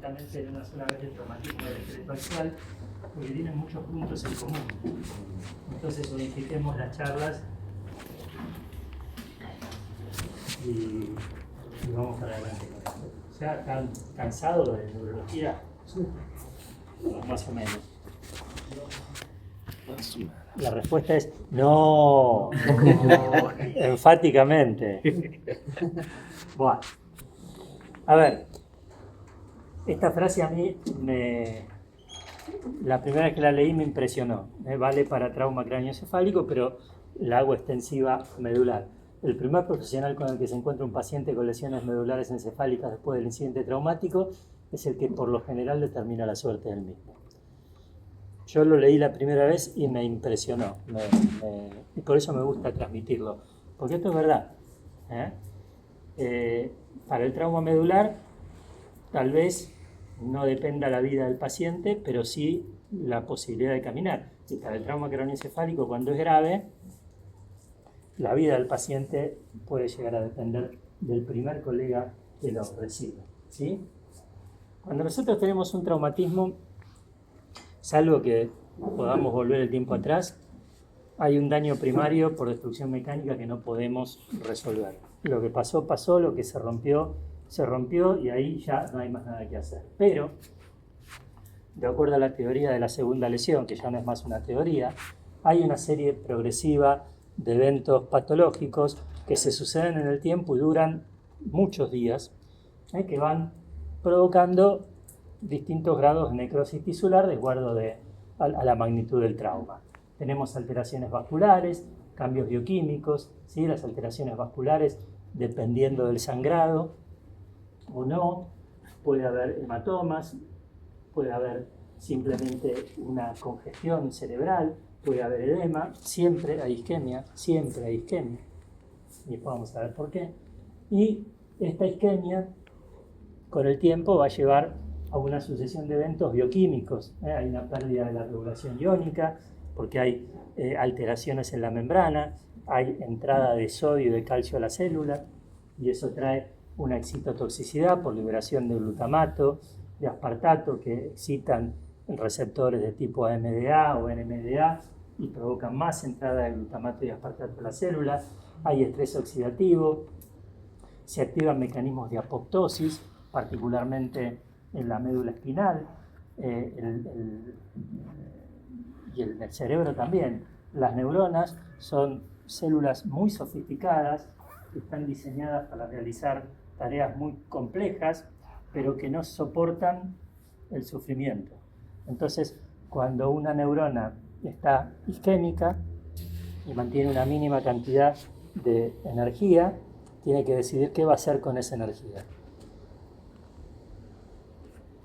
directamente de una sola vez el traumatismo del esqueleto axial, porque tienen muchos puntos en común. Entonces unifiquemos las charlas y vamos para adelante con esto. ¿Ya están cansados de neurología? Más o menos. La respuesta es no, enfáticamente. Bueno, a ver, esta frase a mí la primera vez que la leí me impresionó. Vale para trauma craneoencefálico, pero la hago extensiva medular. El primer profesional con el que se encuentra un paciente con lesiones medulares encefálicas después del incidente traumático es el que por lo general determina la suerte del mismo. Yo lo leí la primera vez y me impresionó, y por eso me gusta transmitirlo, porque esto es verdad. Para el trauma medular, tal vez no dependa la vida del paciente, pero sí la posibilidad de caminar. Y para el trauma craneoencefálico, cuando es grave, la vida del paciente puede llegar a depender del primer colega que lo recibe, ¿sí? Cuando nosotros tenemos un traumatismo, salvo que podamos volver el tiempo atrás, hay un daño primario por destrucción mecánica que no podemos resolver. Lo que pasó, pasó, lo que se rompió y ahí ya no hay más nada que hacer. Pero, de acuerdo a la teoría de la segunda lesión, que ya no es más una teoría, hay una serie progresiva de eventos patológicos que se suceden en el tiempo y duran muchos días, que van provocando distintos grados de necrosis tisular de acuerdo a la magnitud del trauma. Tenemos alteraciones vasculares, cambios bioquímicos, ¿sí? Las alteraciones vasculares, dependiendo del sangrado o no, puede haber hematomas, puede haber simplemente una congestión cerebral, puede haber edema, siempre hay isquemia, y después vamos a ver por qué. Y esta isquemia, con el tiempo, va a llevar a una sucesión de eventos bioquímicos. Hay una pérdida de la regulación iónica, porque hay alteraciones en la membrana, hay entrada de sodio y de calcio a la célula, y eso trae una excitotoxicidad por liberación de glutamato, de aspartato, que excitan receptores de tipo AMDA o NMDA y provocan más entrada de glutamato y aspartato a la célula. Hay estrés oxidativo, se activan mecanismos de apoptosis, particularmente en la médula espinal y en el cerebro también. Las neuronas son células muy sofisticadas que están diseñadas para realizar tareas muy complejas, pero que no soportan el sufrimiento. Entonces, cuando una neurona está isquémica y mantiene una mínima cantidad de energía, tiene que decidir qué va a hacer con esa energía.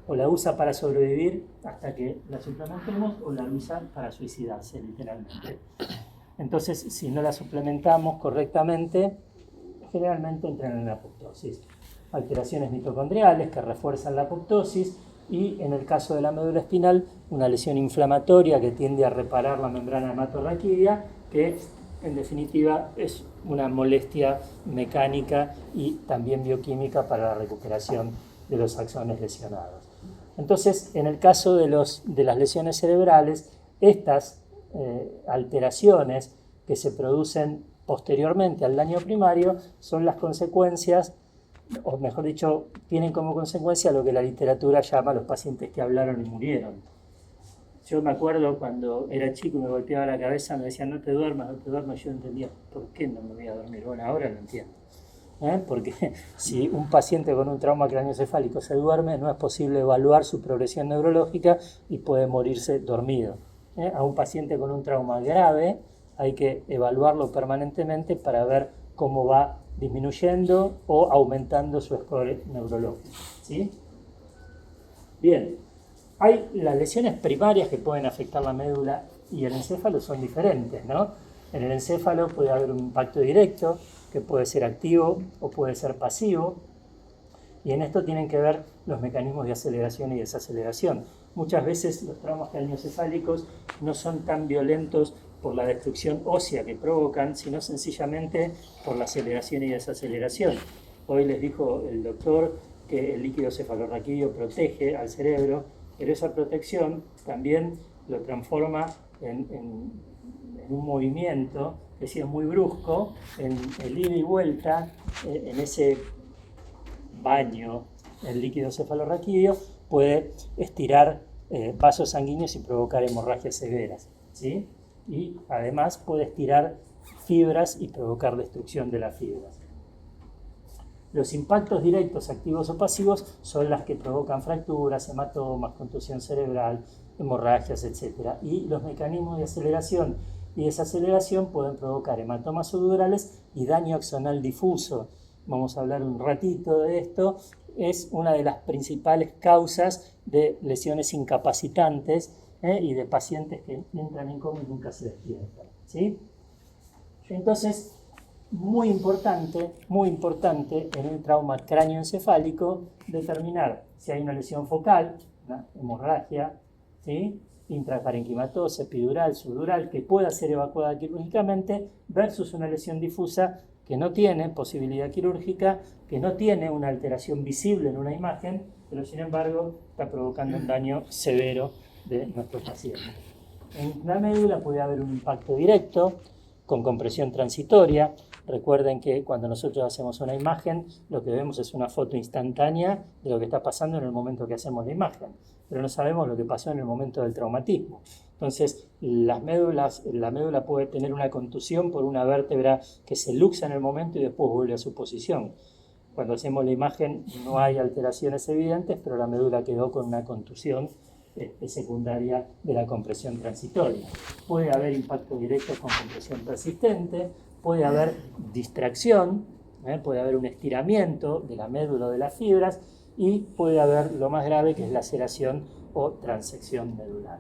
O la usa para sobrevivir hasta que la suplementemos, o la usa para suicidarse, literalmente. Entonces, si no la suplementamos correctamente, generalmente entran en la apoptosis. Alteraciones mitocondriales que refuerzan la apoptosis, y en el caso de la médula espinal, una lesión inflamatoria que tiende a reparar la membrana hematorraquídea, que en definitiva es una molestia mecánica y también bioquímica para la recuperación de los axones lesionados. Entonces, en el caso de las lesiones cerebrales, estas alteraciones que se producen posteriormente al daño primario son las consecuencias, o mejor dicho, tienen como consecuencia lo que la literatura llama los pacientes que hablaron y murieron. Yo me acuerdo cuando era chico y me golpeaba la cabeza, me decían no te duermas, yo entendía por qué no me voy a dormir. Bueno, ahora lo entiendo. Porque si un paciente con un trauma craneoencefálico se duerme, no es posible evaluar su progresión neurológica y puede morirse dormido. A un paciente con un trauma grave hay que evaluarlo permanentemente para ver cómo va disminuyendo o aumentando su score neurológico, ¿sí? Bien, hay las lesiones primarias que pueden afectar la médula y el encéfalo son diferentes, ¿no? En el encéfalo puede haber un impacto directo, que puede ser activo o puede ser pasivo, y en esto tienen que ver los mecanismos de aceleración y desaceleración. Muchas veces los traumas craneoencefálicos no son tan violentos por la destrucción ósea que provocan, sino sencillamente por la aceleración y desaceleración. Hoy les dijo el doctor que el líquido cefalorraquídeo protege al cerebro, pero esa protección también lo transforma en un movimiento que si es muy brusco, en el ida y vuelta, en ese baño en líquido cefalorraquídeo, puede estirar vasos sanguíneos y provocar hemorragias severas, ¿sí? Y además puede estirar fibras y provocar destrucción de las fibras. Los impactos directos, activos o pasivos, son las que provocan fracturas, hematomas, contusión cerebral, hemorragias, etc. Y los mecanismos de aceleración y desaceleración pueden provocar hematomas subdurales y daño axonal difuso. Vamos a hablar un ratito de esto. Es una de las principales causas de lesiones incapacitantes y de pacientes que entran en coma y nunca se despiertan, ¿sí? Entonces, muy importante en un trauma cráneoencefálico determinar si hay una lesión focal, una hemorragia, ¿sí? Intraparenquimatosa, epidural, subdural, que pueda ser evacuada quirúrgicamente, versus una lesión difusa que no tiene posibilidad quirúrgica, que no tiene una alteración visible en una imagen, pero sin embargo está provocando un daño severo de nuestro paciente. En la médula puede haber un impacto directo con compresión transitoria. Recuerden que cuando nosotros hacemos una imagen, lo que vemos es una foto instantánea de lo que está pasando en el momento que hacemos la imagen, pero no sabemos lo que pasó en el momento del traumatismo. Entonces, la médula puede tener una contusión por una vértebra que se luxa en el momento y después vuelve a su posición. Cuando hacemos la imagen no hay alteraciones evidentes, pero la médula quedó con una contusión secundaria de la compresión transitoria. Puede haber impacto directo con compresión persistente, puede haber distracción, puede haber un estiramiento de la médula o de las fibras y puede haber lo más grave, que es laceración o transección medular.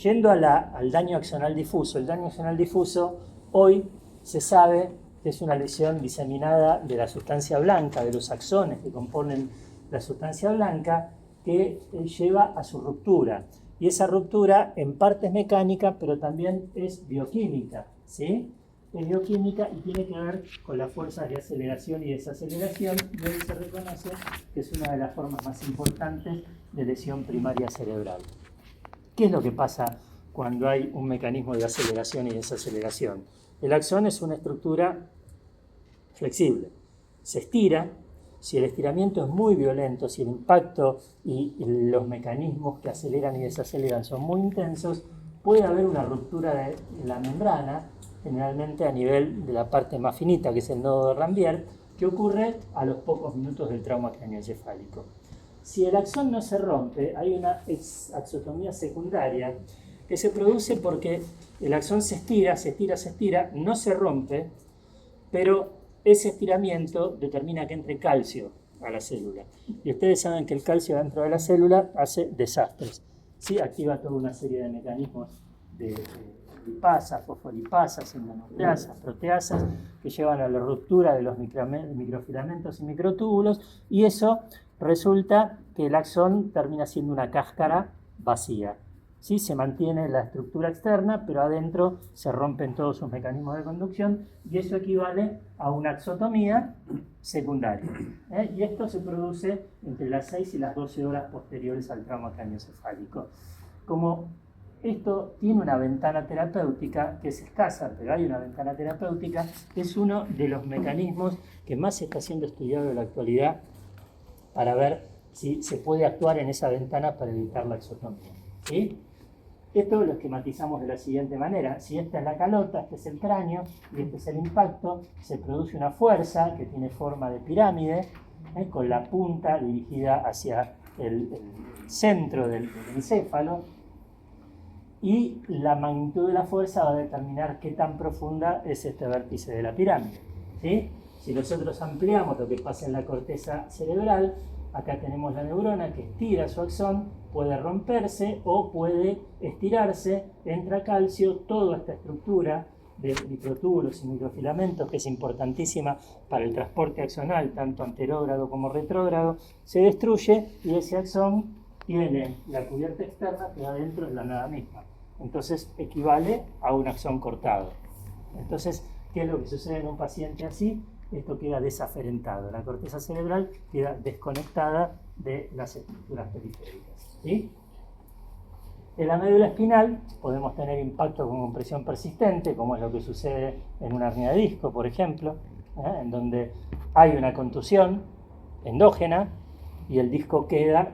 Yendo al daño axonal difuso, el daño axonal difuso hoy se sabe que es una lesión diseminada de la sustancia blanca, de los axones que componen la sustancia blanca, que lleva a su ruptura. Y esa ruptura en parte es mecánica, pero también es bioquímica, ¿sí? Es bioquímica y tiene que ver con las fuerzas de aceleración y desaceleración, y hoy se reconoce que es una de las formas más importantes de lesión primaria cerebral. ¿Qué es lo que pasa cuando hay un mecanismo de aceleración y desaceleración? El axón es una estructura flexible, se estira. Si el estiramiento es muy violento, si el impacto y los mecanismos que aceleran y desaceleran son muy intensos, puede haber una ruptura de la membrana, generalmente a nivel de la parte más finita, que es el nodo de Rambier, que ocurre a los pocos minutos del trauma craneoencefálico. Si el axón no se rompe, hay una axotomía secundaria que se produce porque el axón se estira, no se rompe, pero ese estiramiento determina que entre calcio a la célula. Y ustedes saben que el calcio dentro de la célula hace desastres. ¿Sí? Activa toda una serie de mecanismos de lipasas, fosfolipasas, endonucleasas, proteasas, que llevan a la ruptura de los microfilamentos y microtúbulos, y eso resulta que el axón termina siendo una cáscara vacía. ¿Sí? Se mantiene la estructura externa, pero adentro se rompen todos sus mecanismos de conducción y eso equivale a una axotomía secundaria. Y esto se produce entre las 6 y las 12 horas posteriores al trauma craneoencefálico. Como esto tiene una ventana terapéutica que es escasa, pero hay una ventana terapéutica, es uno de los mecanismos que más se está siendo estudiado en la actualidad para ver si se puede actuar en esa ventana para evitar la axotomía. ¿Sí? Esto lo esquematizamos de la siguiente manera. Si esta es la calota, este es el cráneo y este es el impacto, se produce una fuerza que tiene forma de pirámide, con la punta dirigida hacia el centro del encéfalo, y la magnitud de la fuerza va a determinar qué tan profunda es este vértice de la pirámide. ¿Sí? Si nosotros ampliamos lo que pasa en la corteza cerebral, acá tenemos la neurona que estira su axón, puede romperse o puede estirarse, entra calcio, toda esta estructura de microtúbulos y microfilamentos, que es importantísima para el transporte axonal, tanto anterógrado como retrógrado, se destruye y ese axón tiene la cubierta externa, pero adentro es la nada misma. Entonces equivale a un axón cortado. Entonces, ¿qué es lo que sucede en un paciente así? esto queda desaferentado. La corteza cerebral queda desconectada de las estructuras periféricas. ¿Sí? En la médula espinal podemos tener impacto con compresión persistente, como es lo que sucede en una hernia de disco, por ejemplo, en donde hay una contusión endógena y el disco queda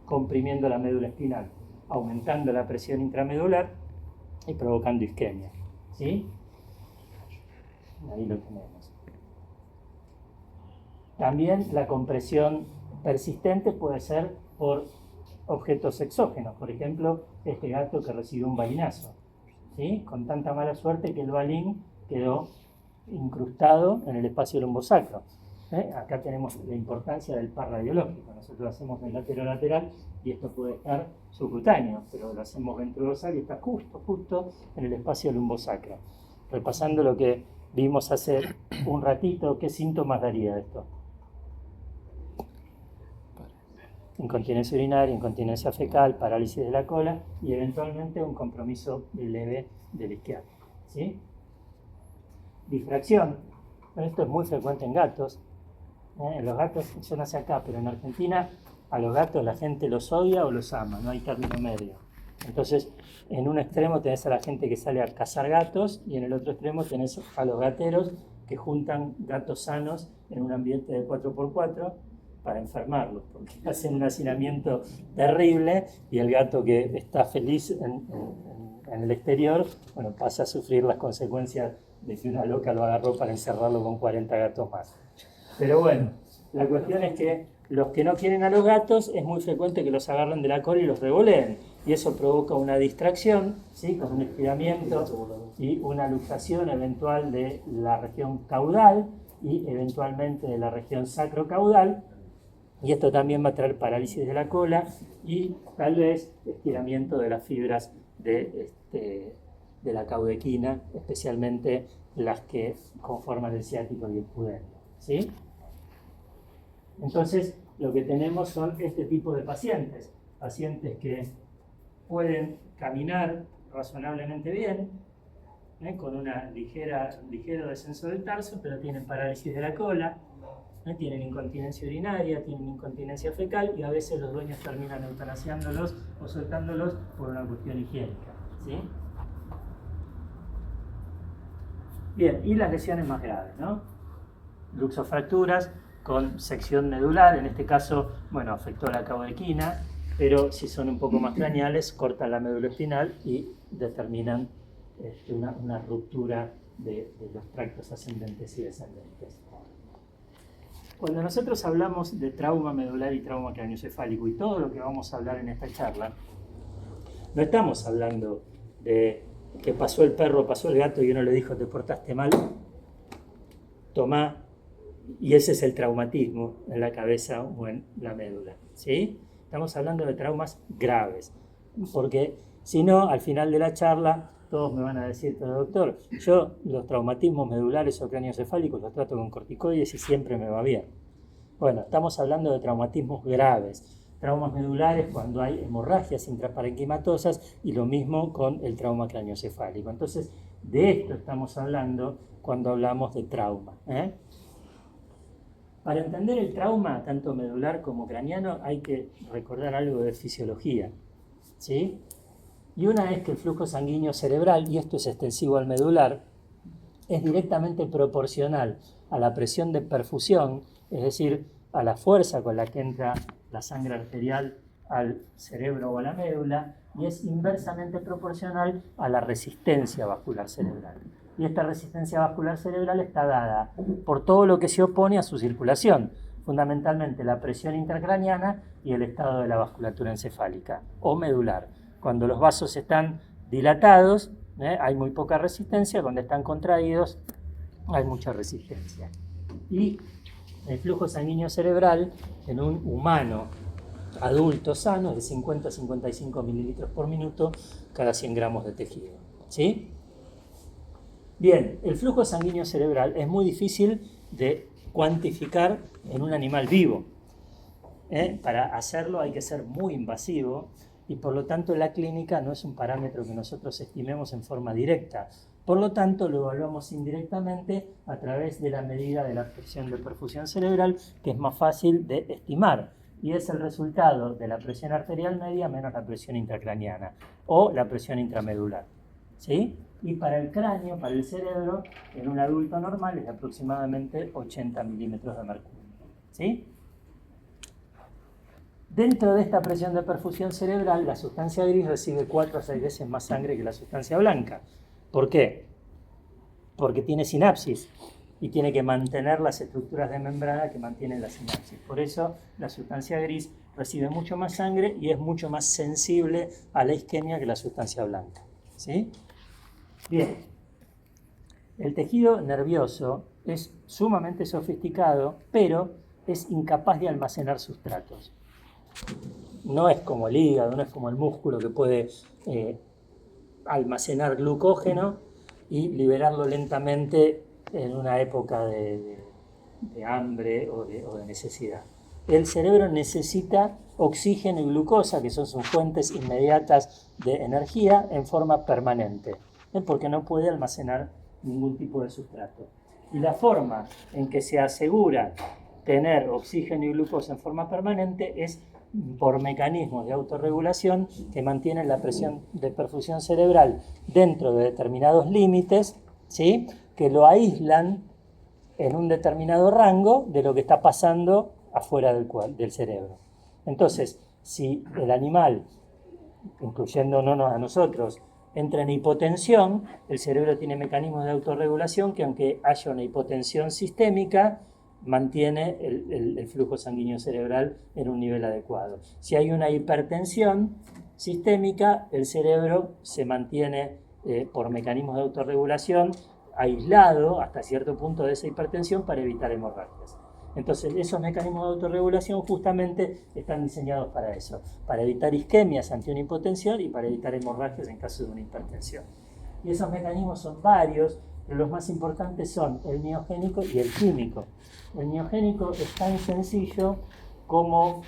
comprimiendo la médula espinal, aumentando la presión intramedular y provocando isquemia. ¿Sí? Ahí lo tenemos. También la compresión persistente puede ser por objetos exógenos, por ejemplo, este gato que recibió un balinazo, ¿sí? Con tanta mala suerte que el balín quedó incrustado en el espacio lumbosacro. Acá tenemos la importancia del par radiológico. Nosotros lo hacemos lateral y esto puede estar subcutáneo, pero lo hacemos ventrodorsal y está justo en el espacio lumbosacro. Repasando lo que vimos hace un ratito, ¿qué síntomas daría esto? Incontinencia urinaria, incontinencia fecal, parálisis de la cola y eventualmente un compromiso leve del isquiático. ¿Sí? Difracción. Bueno, esto es muy frecuente en gatos. En los gatos, yo no sé acá, pero en Argentina a los gatos la gente los odia o los ama, no hay término medio. Entonces, en un extremo tenés a la gente que sale a cazar gatos y en el otro extremo tenés a los gateros que juntan gatos sanos en un ambiente de 4x4 para enfermarlos, porque hacen un hacinamiento terrible y el gato que está feliz en el exterior, bueno, pasa a sufrir las consecuencias de que una loca lo agarró para encerrarlo con 40 gatos más. Pero bueno, la cuestión es que los que no quieren a los gatos es muy frecuente que los agarren de la cola y los revoleen, y eso provoca una distracción, ¿sí? Con un estiramiento y una luxación eventual de la región caudal y eventualmente de la región sacrocaudal. Y esto también va a traer parálisis de la cola y tal vez estiramiento de las fibras de la caudequina, especialmente las que conforman el ciático y el pudendo. ¿Sí? Entonces, lo que tenemos son este tipo de pacientes. Pacientes que pueden caminar razonablemente bien, con un ligero descenso del tarso, pero tienen parálisis de la cola, tienen incontinencia urinaria, tienen incontinencia fecal y a veces los dueños terminan eutanasiándolos o soltándolos por una cuestión higiénica. ¿Sí? Bien, y las lesiones más graves, ¿no? Luxofracturas con sección medular, en este caso, bueno, afectó la caudequina, pero si son un poco más craneales, cortan la médula espinal y determinan una ruptura de los tractos ascendentes y descendentes. Cuando nosotros hablamos de trauma medular y trauma craneoencefálico y todo lo que vamos a hablar en esta charla, no estamos hablando de que pasó el perro, pasó el gato y uno le dijo te portaste mal, tomá, y ese es el traumatismo en la cabeza o en la médula. ¿Sí? Estamos hablando de traumas graves, porque si no, al final de la charla todos me van a decir, pero doctor, yo los traumatismos medulares o craneoencefálicos los trato con corticoides y siempre me va bien. Bueno, estamos hablando de traumatismos graves, traumas medulares cuando hay hemorragias intraparenquimatosas y lo mismo con el trauma craneoencefálico. Entonces, de esto estamos hablando cuando hablamos de trauma. Para entender el trauma, tanto medular como craneano, hay que recordar algo de fisiología. ¿Sí? Y una es que el flujo sanguíneo cerebral, y esto es extensivo al medular, es directamente proporcional a la presión de perfusión, es decir, a la fuerza con la que entra la sangre arterial al cerebro o a la médula, y es inversamente proporcional a la resistencia vascular cerebral. Y esta resistencia vascular cerebral está dada por todo lo que se opone a su circulación, fundamentalmente la presión intracraniana y el estado de la vasculatura encefálica o medular. Cuando los vasos están dilatados, hay muy poca resistencia, cuando están contraídos hay mucha resistencia. Y el flujo sanguíneo cerebral en un humano adulto sano es de 50 a 55 mililitros por minuto cada 100 gramos de tejido. ¿Sí? Bien, el flujo sanguíneo cerebral es muy difícil de cuantificar en un animal vivo. Para hacerlo hay que ser muy invasivo y por lo tanto la clínica no es un parámetro que nosotros estimemos en forma directa. Por lo tanto, lo evaluamos indirectamente a través de la medida de la presión de perfusión cerebral, que es más fácil de estimar, y es el resultado de la presión arterial media menos la presión intracraneana o la presión intramedular. ¿Sí? Y para el cráneo, para el cerebro, en un adulto normal es de aproximadamente 80 milímetros de mercurio. ¿Sí? Dentro de esta presión de perfusión cerebral, la sustancia gris recibe 4 a 6 veces más sangre que la sustancia blanca. ¿Por qué? Porque tiene sinapsis y tiene que mantener las estructuras de membrana que mantienen la sinapsis. Por eso la sustancia gris recibe mucho más sangre y es mucho más sensible a la isquemia que la sustancia blanca. ¿Sí? Bien, el tejido nervioso es sumamente sofisticado, pero es incapaz de almacenar sustratos. No es como el hígado, no es como el músculo que puede almacenar glucógeno y liberarlo lentamente en una época de hambre o de necesidad. El cerebro necesita oxígeno y glucosa, que son sus fuentes inmediatas de energía, en forma permanente, porque no puede almacenar ningún tipo de sustrato. Y la forma en que se asegura tener oxígeno y glucosa en forma permanente es por mecanismos de autorregulación que mantienen la presión de perfusión cerebral dentro de determinados límites, ¿sí?, que lo aíslan en un determinado rango de lo que está pasando afuera del cerebro. Entonces, si el animal, incluyéndonos a nosotros, entra en hipotensión, el cerebro tiene mecanismos de autorregulación que, aunque haya una hipotensión sistémica, mantiene el flujo sanguíneo cerebral en un nivel adecuado. Si hay una hipertensión sistémica, el cerebro se mantiene por mecanismos de autorregulación aislado hasta cierto punto de esa hipertensión para evitar hemorragias. Entonces, esos mecanismos de autorregulación justamente están diseñados para eso, para evitar isquemias ante una hipotensión y para evitar hemorragias en caso de una hipertensión. Y esos mecanismos son varios, pero los más importantes son el miogénico y el químico. El miogénico es tan sencillo como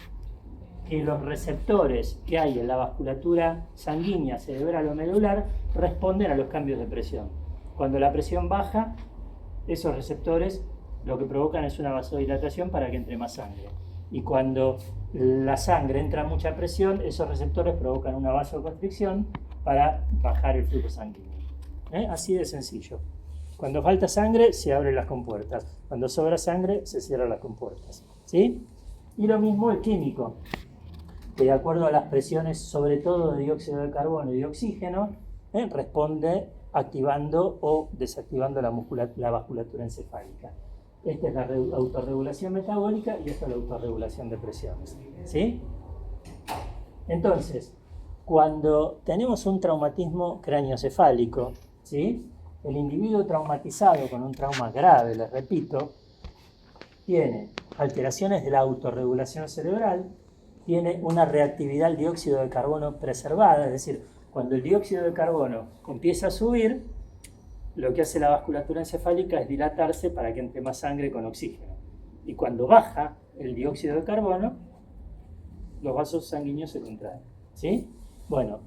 que los receptores que hay en la vasculatura sanguínea, cerebral o medular responden a los cambios de presión. Cuando la presión baja, esos receptores lo que provocan es una vasodilatación para que entre más sangre. Y cuando la sangre entra a mucha presión, esos receptores provocan una vasoconstricción para bajar el flujo sanguíneo. Así de sencillo. Cuando falta sangre, se abren las compuertas. Cuando sobra sangre, se cierran las compuertas. ¿Sí? Y lo mismo el químico, que de acuerdo a las presiones, sobre todo de dióxido de carbono y de oxígeno, responde activando o desactivando la vasculatura encefálica. Esta es la autorregulación metabólica y esta es la autorregulación de presiones. ¿Sí? Entonces, cuando tenemos un traumatismo craneoencefálico, ¿sí?, el individuo traumatizado con un trauma grave, les repito, tiene alteraciones de la autorregulación cerebral, tiene una reactividad al dióxido de carbono preservada, es decir, cuando el dióxido de carbono empieza a subir, lo que hace la vasculatura encefálica es dilatarse para que entre más sangre con oxígeno. Y cuando baja el dióxido de carbono, los vasos sanguíneos se contraen. ¿Sí? Bueno,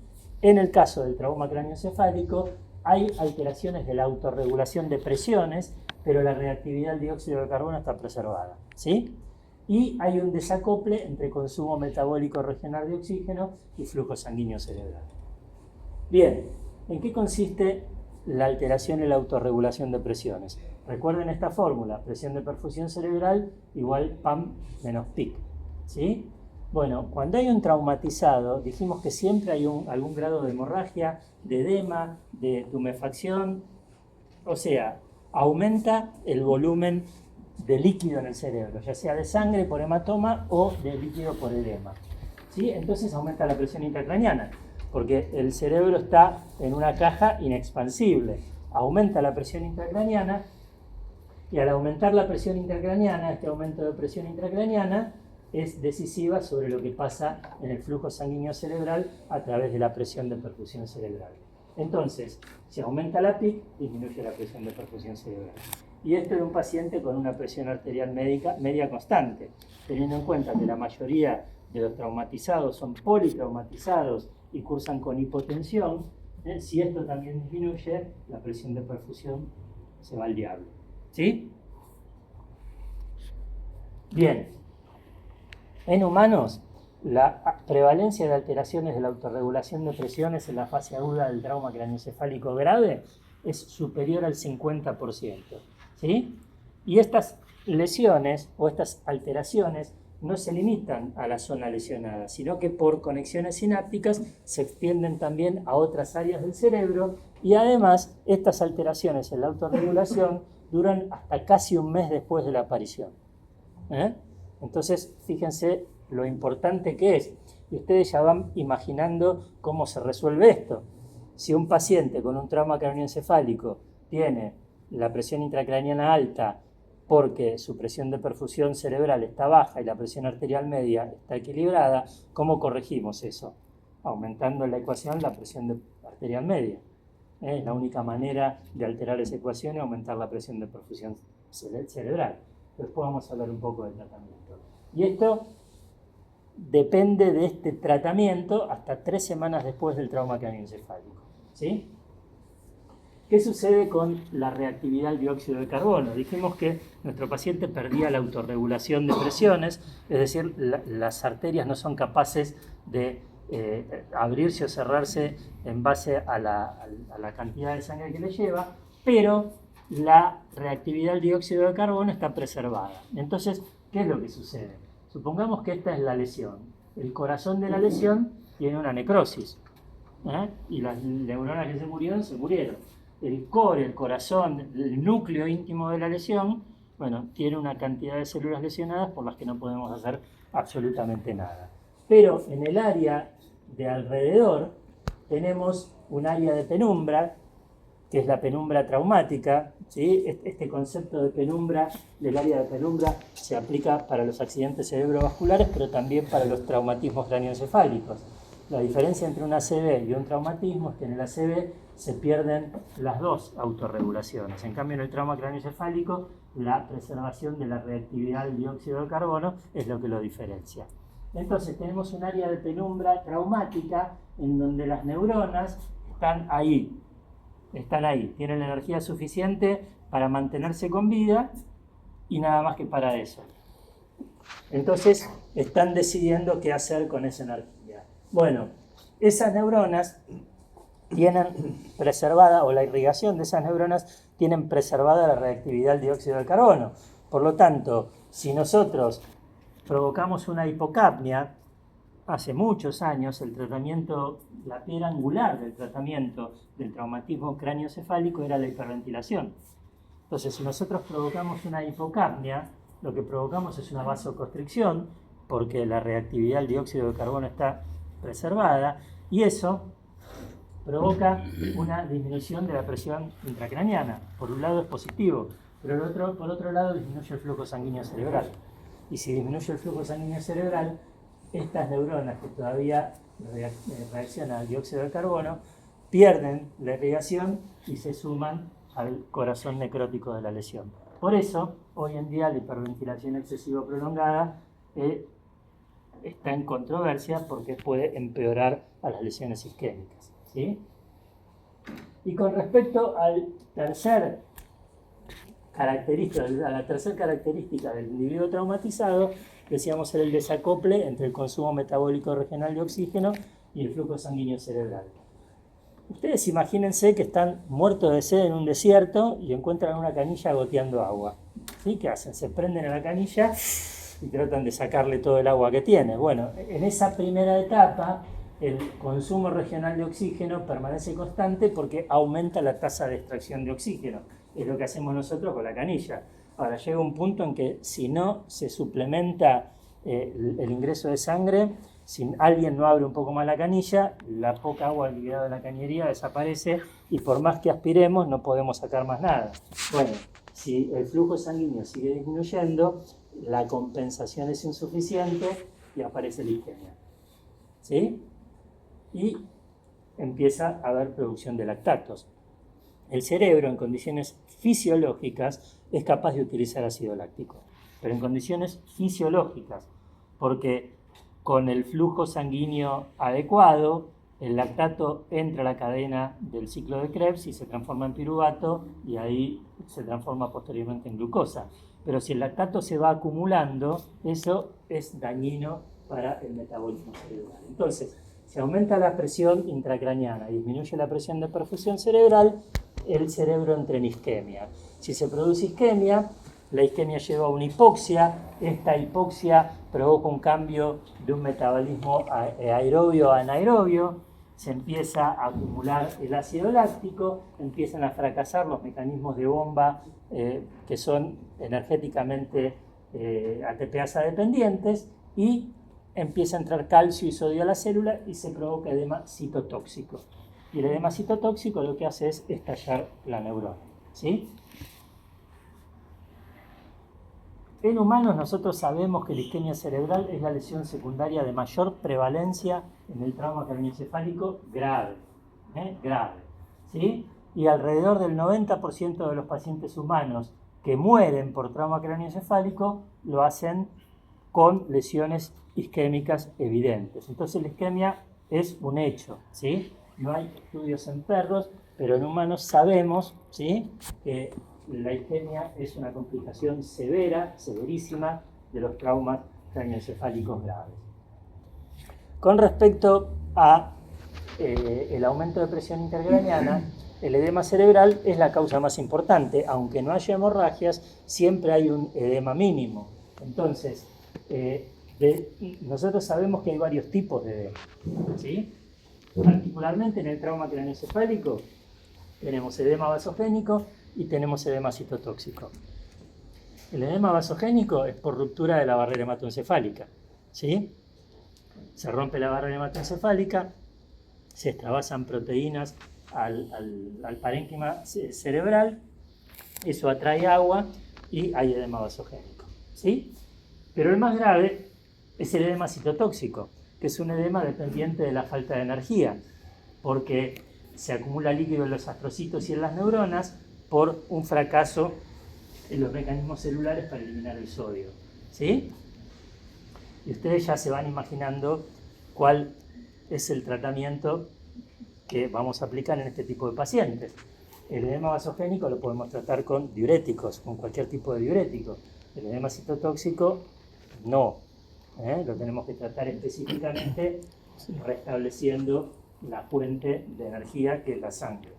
en el caso del trauma craneoencefálico hay alteraciones de la autorregulación de presiones, pero la reactividad al dióxido de carbono está preservada. ¿Sí? Y hay un desacople entre consumo metabólico regional de oxígeno y flujo sanguíneo cerebral. Bien, ¿en qué consiste la alteración y la autorregulación de presiones? Recuerden esta fórmula: presión de perfusión cerebral igual PAM menos PIC. ¿Sí? Bueno, cuando hay un traumatizado, dijimos que siempre hay algún grado de hemorragia, de edema, de tumefacción, o sea, aumenta el volumen de líquido en el cerebro, ya sea de sangre por hematoma o de líquido por edema. ¿Sí? Entonces aumenta la presión intracraneana, porque el cerebro está en una caja inexpansible. Aumenta la presión intracraneana y al aumentar la presión intracraneana, este aumento de presión intracraneana es decisiva sobre lo que pasa en el flujo sanguíneo cerebral a través de la presión de perfusión cerebral. Entonces, si aumenta la PIC, disminuye la presión de perfusión cerebral. Y esto es un paciente con una presión arterial media constante, teniendo en cuenta que la mayoría de los traumatizados son politraumatizados y cursan con hipotensión. Si esto también disminuye, la presión de perfusión se va al diablo. ¿Sí? Bien. En humanos, la prevalencia de alteraciones de la autorregulación de presiones en la fase aguda del trauma craneoencefálico grave es superior al 50%. ¿Sí? Y estas lesiones o estas alteraciones no se limitan a la zona lesionada, sino que por conexiones sinápticas se extienden también a otras áreas del cerebro y además estas alteraciones en la autorregulación duran hasta casi un mes después de la aparición. Entonces, fíjense lo importante que es. Y ustedes ya van imaginando cómo se resuelve esto. Si un paciente con un trauma craneoencefálico tiene la presión intracraneana alta porque su presión de perfusión cerebral está baja y la presión arterial media está equilibrada, ¿cómo corregimos eso? Aumentando en la ecuación la presión arterial media. Es la única manera de alterar esa ecuación y aumentar la presión de perfusión cerebral. Después vamos a hablar un poco del tratamiento. Y esto depende de este tratamiento hasta 3 semanas después del trauma craneoencefálico. ¿Sí? ¿Qué sucede con la reactividad al dióxido de carbono? Dijimos que nuestro paciente perdía la autorregulación de presiones, es decir, las arterias no son capaces de abrirse o cerrarse en base a la cantidad de sangre que le lleva, pero la reactividad al dióxido de carbono está preservada. Entonces, ¿qué es lo que sucede? Supongamos que esta es la lesión. El corazón de la lesión tiene una necrosis, y las neuronas que se murieron. El core, el corazón, el núcleo íntimo de la lesión, bueno, tiene una cantidad de células lesionadas por las que no podemos hacer absolutamente nada. Pero en el área de alrededor tenemos un área de penumbra, que es la penumbra traumática, ¿sí? Este concepto de penumbra, del área de penumbra, se aplica para los accidentes cerebrovasculares, pero también para los traumatismos craneoencefálicos. La diferencia entre un ACV y un traumatismo es que en el ACV se pierden las dos autorregulaciones. En cambio, en el trauma craneoencefálico, la preservación de la reactividad del dióxido de carbono es lo que lo diferencia. Entonces, tenemos un área de penumbra traumática en donde las neuronas están ahí, tienen la energía suficiente para mantenerse con vida y nada más que para eso. Entonces, están decidiendo qué hacer con esa energía. Bueno, esas neuronas tienen preservada, o la irrigación de esas neuronas tienen preservada la reactividad del dióxido de carbono. Por lo tanto, si nosotros provocamos una hipocapnia, hace muchos años el tratamiento, la piedra angular del tratamiento del traumatismo craneoencefálico era la hiperventilación. Entonces, si nosotros provocamos una hipocapnia, lo que provocamos es una vasoconstricción, porque la reactividad del dióxido de carbono está preservada, y eso provoca una disminución de la presión intracraneana. Por un lado es positivo, pero por otro lado disminuye el flujo sanguíneo cerebral. Y si disminuye el flujo sanguíneo cerebral, estas neuronas que todavía reaccionan al dióxido de carbono pierden la irrigación y se suman al corazón necrótico de la lesión. Por eso, hoy en día la hiperventilación excesiva prolongada está en controversia porque puede empeorar a las lesiones isquémicas. ¿Sí? Y con respecto a la tercera característica del individuo traumatizado, decíamos era el desacople entre el consumo metabólico regional de oxígeno y el flujo sanguíneo cerebral. Ustedes imagínense que están muertos de sed en un desierto y encuentran una canilla goteando agua. ¿Sí? ¿Qué hacen? Se prenden a la canilla y tratan de sacarle todo el agua que tiene. Bueno, en esa primera etapa el consumo regional de oxígeno permanece constante porque aumenta la tasa de extracción de oxígeno. Es lo que hacemos nosotros con la canilla. Ahora llega un punto en que si no se suplementa el ingreso de sangre, si alguien no abre un poco más la canilla, la poca agua liberada de la cañería desaparece y por más que aspiremos no podemos sacar más nada. Bueno, si el flujo sanguíneo sigue disminuyendo, la compensación es insuficiente y aparece la isquemia. ¿Sí? Y empieza a haber producción de lactatos. El cerebro en condiciones fisiológicas es capaz de utilizar ácido láctico, pero en condiciones fisiológicas, porque con el flujo sanguíneo adecuado, el lactato entra a la cadena del ciclo de Krebs y se transforma en piruvato y ahí se transforma posteriormente en glucosa. Pero si el lactato se va acumulando, eso es dañino para el metabolismo cerebral. Entonces, si aumenta la presión intracraneana y disminuye la presión de perfusión cerebral, el cerebro entra en isquemia. Si se produce isquemia, la isquemia lleva a una hipoxia. Esta hipoxia provoca un cambio de un metabolismo aerobio a anaerobio. Se empieza a acumular el ácido láctico, empiezan a fracasar los mecanismos de bomba que son energéticamente ATPasa dependientes y empieza a entrar calcio y sodio a la célula y se provoca edema citotóxico. Y el edema citotóxico lo que hace es estallar la neurona, ¿sí? En humanos nosotros sabemos que la isquemia cerebral es la lesión secundaria de mayor prevalencia en el trauma craneoencefálico grave, grave, ¿sí? Y alrededor del 90% de los pacientes humanos que mueren por trauma craneoencefálico lo hacen con lesiones isquémicas evidentes. Entonces la isquemia es un hecho, ¿sí? No hay estudios en perros, pero en humanos sabemos, ¿sí?, que la isquemia es una complicación severa, severísima, de los traumas craneoencefálicos graves. Con respecto a el aumento de presión intercraneana, el edema cerebral es la causa más importante. Aunque no haya hemorragias, siempre hay un edema mínimo. Entonces, nosotros sabemos que hay varios tipos de edema, ¿sí? Particularmente en el trauma craneoencefálico tenemos edema vasogénico y tenemos edema citotóxico. El edema vasogénico es por ruptura de la barrera hematoencefálica, ¿sí? Se rompe la barrera hematoencefálica, se extravasan proteínas al parénquima cerebral, eso atrae agua y hay edema vasogénico, ¿sí? Pero el más grave es el edema citotóxico, que es un edema dependiente de la falta de energía, porque se acumula líquido en los astrocitos y en las neuronas por un fracaso en los mecanismos celulares para eliminar el sodio, ¿sí? Y ustedes ya se van imaginando cuál es el tratamiento que vamos a aplicar en este tipo de pacientes. El edema vasogénico lo podemos tratar con diuréticos, con cualquier tipo de diurético. El edema citotóxico no, lo tenemos que tratar específicamente restableciendo la fuente de energía que es la sangre.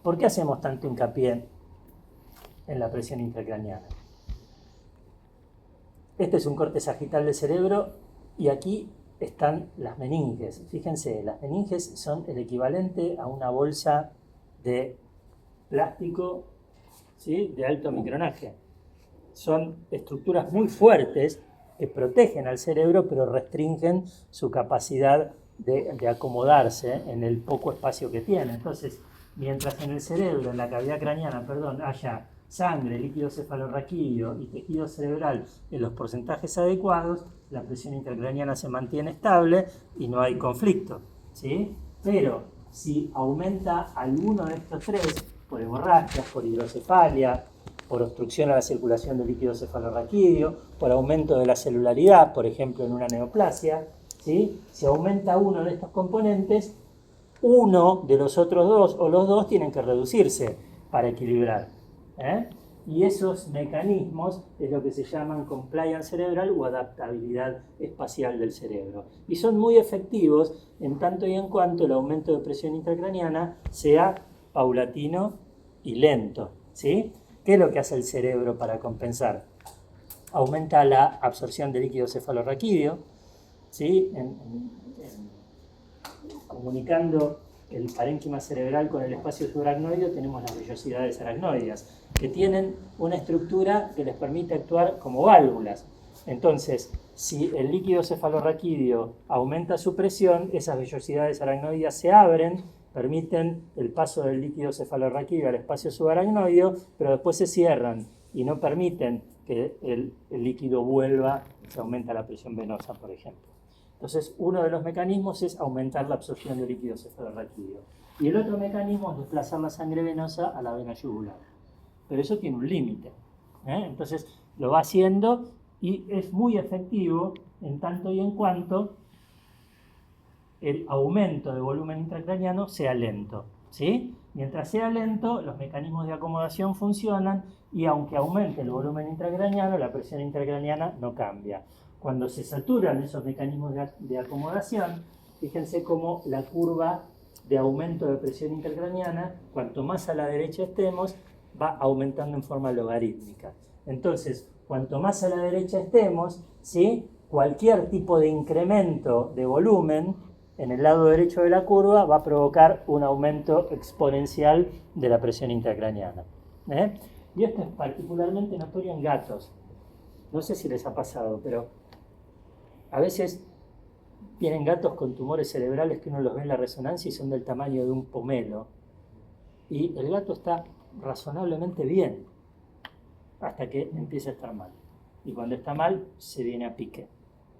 ¿Por qué hacemos tanto hincapié en la presión intracraneana? Este es un corte sagital del cerebro y aquí están las meninges. Fíjense, las meninges son el equivalente a una bolsa de plástico, ¿sí?, de alto micronaje. Son estructuras muy fuertes que protegen al cerebro, pero restringen su capacidad de acomodarse en el poco espacio que tiene. Entonces, mientras en el cerebro, en la cavidad craneana, haya sangre, líquido cefalorraquídeo y tejido cerebral en los porcentajes adecuados, la presión intracraneana se mantiene estable y no hay conflicto, ¿sí? Pero si aumenta alguno de estos tres, por hemorragias, por hidrocefalia, por obstrucción a la circulación del líquido cefalorraquídeo, por aumento de la celularidad, por ejemplo en una neoplasia, ¿sí?, si aumenta uno de estos componentes, uno de los otros dos o los dos tienen que reducirse para equilibrar, y esos mecanismos es lo que se llaman compliance cerebral o adaptabilidad espacial del cerebro. Y son muy efectivos en tanto y en cuanto el aumento de presión intracraneana sea paulatino y lento, ¿sí? ¿Qué es lo que hace el cerebro para compensar? Aumenta la absorción de líquido cefalorraquídeo, ¿sí? Comunicando el parénquima cerebral con el espacio subaracnoideo tenemos las vellosidades aracnoideas, que tienen una estructura que les permite actuar como válvulas. Entonces, si el líquido cefalorraquídeo aumenta su presión, esas vellosidades aracnoideas se abren, permiten el paso del líquido cefalorraquídeo al espacio subaracnoideo, pero después se cierran y no permiten que el líquido vuelva, se aumenta la presión venosa, por ejemplo. Entonces, uno de los mecanismos es aumentar la absorción de líquido cefalorraquídeo. Y el otro mecanismo es desplazar la sangre venosa a la vena yugular. Pero eso tiene un límite. Entonces, lo va haciendo y es muy efectivo en tanto y en cuanto el aumento de volumen intracraniano sea lento, ¿sí? Mientras sea lento, los mecanismos de acomodación funcionan y aunque aumente el volumen intracraniano, la presión intracraniana no cambia. Cuando se saturan esos mecanismos de acomodación, fíjense cómo la curva de aumento de presión intracraniana, cuanto más a la derecha estemos, va aumentando en forma logarítmica. Entonces, cuanto más a la derecha estemos, ¿sí?, cualquier tipo de incremento de volumen en el lado derecho de la curva va a provocar un aumento exponencial de la presión intracraniana. Y esto es particularmente notorio en gatos. No sé si les ha pasado, pero a veces vienen gatos con tumores cerebrales que uno los ve en la resonancia y son del tamaño de un pomelo. Y el gato está razonablemente bien hasta que empieza a estar mal. Y cuando está mal, se viene a pique.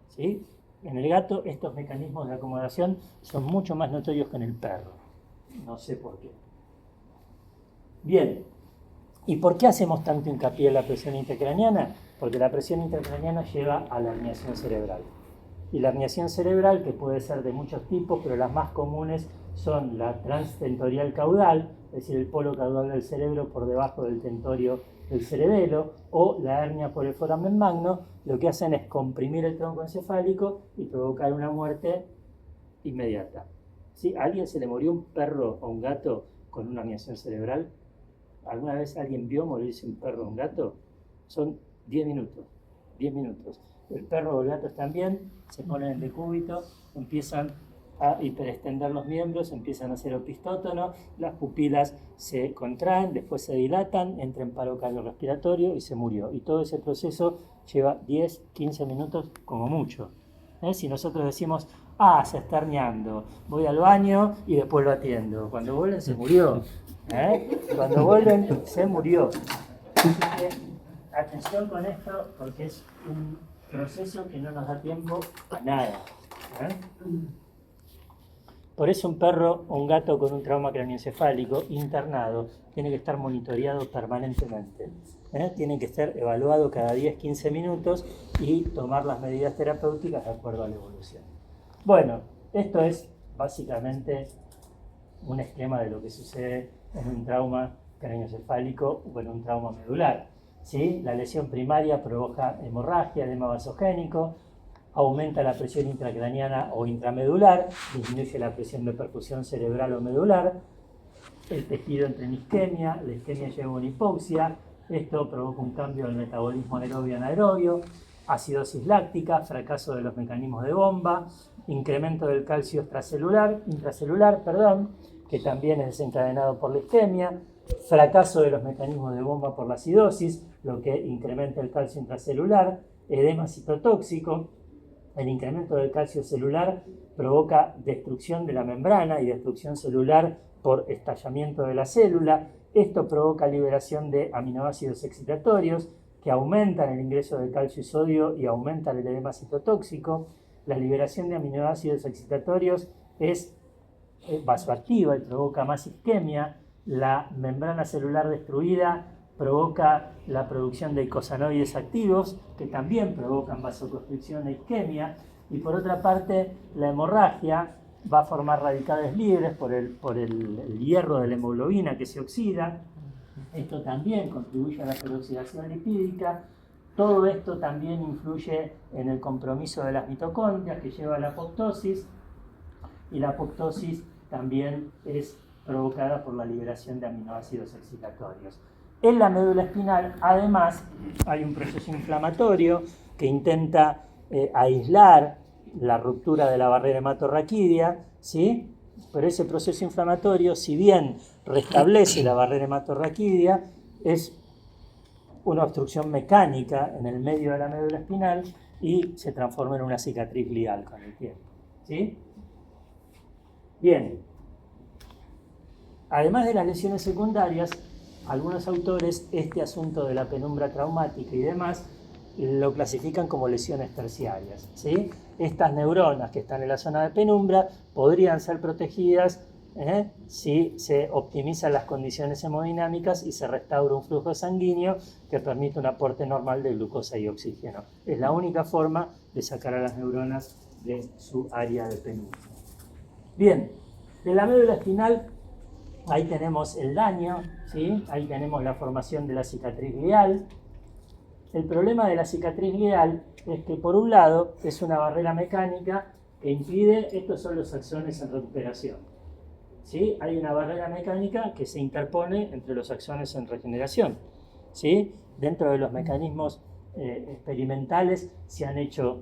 ¿Sí? En el gato estos mecanismos de acomodación son mucho más notorios que en el perro. No sé por qué. Bien. ¿Y por qué hacemos tanto hincapié en la presión intracraniana? Porque la presión intracraniana lleva a la herniación cerebral. Y la herniación cerebral, que puede ser de muchos tipos, pero las más comunes son la transtentorial caudal, es decir, el polo caudal del cerebro por debajo del tentorio del cerebelo, o la hernia por el foramen magno, lo que hacen es comprimir el tronco encefálico y provocar una muerte inmediata. ¿Sí? ¿A alguien se le murió un perro o un gato con una herniación cerebral? ¿Alguna vez alguien vio morirse un perro o un gato? Son 10 minutos. 10 minutos. El perro o el gato están bien, se ponen en decúbito, empiezan a hiperextender los miembros, empiezan a hacer opistótono, las pupilas se contraen, después se dilatan, entra en paro cardiorrespiratorio y se murió. Y todo ese proceso lleva 10, 15 minutos como mucho. Si nosotros decimos, se está herniando, voy al baño y después lo atiendo. Cuando vuelven se murió. Cuando vuelven se murió. Así que atención con esto porque es un proceso que no nos da tiempo a nada. Por eso un perro o un gato con un trauma craneoencefálico internado tiene que estar monitoreado permanentemente. Tiene que ser evaluado cada 10-15 minutos y tomar las medidas terapéuticas de acuerdo a la evolución. Bueno, esto es básicamente un esquema de lo que sucede en un trauma craneoencefálico o en un trauma medular. ¿Sí? La lesión primaria provoca hemorragia, edema vasogénico, aumenta la presión intracraniana o intramedular, disminuye la presión de perfusión cerebral o medular, el tejido entra en isquemia, la isquemia lleva a una hipoxia, esto provoca un cambio del metabolismo aerobio-anaerobio, acidosis láctica, fracaso de los mecanismos de bomba, incremento del calcio intracelular, que también es desencadenado por la isquemia, fracaso de los mecanismos de bomba por la acidosis, lo que incrementa el calcio intracelular, edema citotóxico. El incremento del calcio celular provoca destrucción de la membrana y destrucción celular por estallamiento de la célula. Esto provoca liberación de aminoácidos excitatorios que aumentan el ingreso de calcio y sodio y aumentan el edema citotóxico. La liberación de aminoácidos excitatorios es vasoactiva y provoca más isquemia. La membrana celular destruida provoca la producción de eicosanoides activos que también provocan vasoconstricción e isquemia, y por otra parte la hemorragia va a formar radicales libres por el hierro de la hemoglobina que se oxida. Esto también contribuye a la peroxidación lipídica. Todo esto también influye en el compromiso de las mitocondrias que lleva a la apoptosis, y la apoptosis también es provocada por la liberación de aminoácidos excitatorios. En la médula espinal, además, hay un proceso inflamatorio que intenta aislar la ruptura de la barrera hematorraquídea, ¿sí? Pero ese proceso inflamatorio, si bien restablece la barrera hematorraquídea, es una obstrucción mecánica en el medio de la médula espinal y se transforma en una cicatriz glial con el tiempo, ¿sí? Bien. Además de las lesiones secundarias, algunos autores este asunto de la penumbra traumática y demás lo clasifican como lesiones terciarias, ¿sí? Estas neuronas que están en la zona de penumbra podrían ser protegidas si se optimizan las condiciones hemodinámicas y se restaura un flujo sanguíneo que permite un aporte normal de glucosa y oxígeno. Es la única forma de sacar a las neuronas de su área de penumbra. Bien, de la médula espinal, ahí tenemos el daño, ¿sí? Ahí tenemos la formación de la cicatriz glial. El problema de la cicatriz glial es que, por un lado, es una barrera mecánica que impide, estos son los axones en recuperación, ¿sí? Hay una barrera mecánica que se interpone entre los axones en regeneración, ¿sí? Dentro de los mecanismos experimentales se han hecho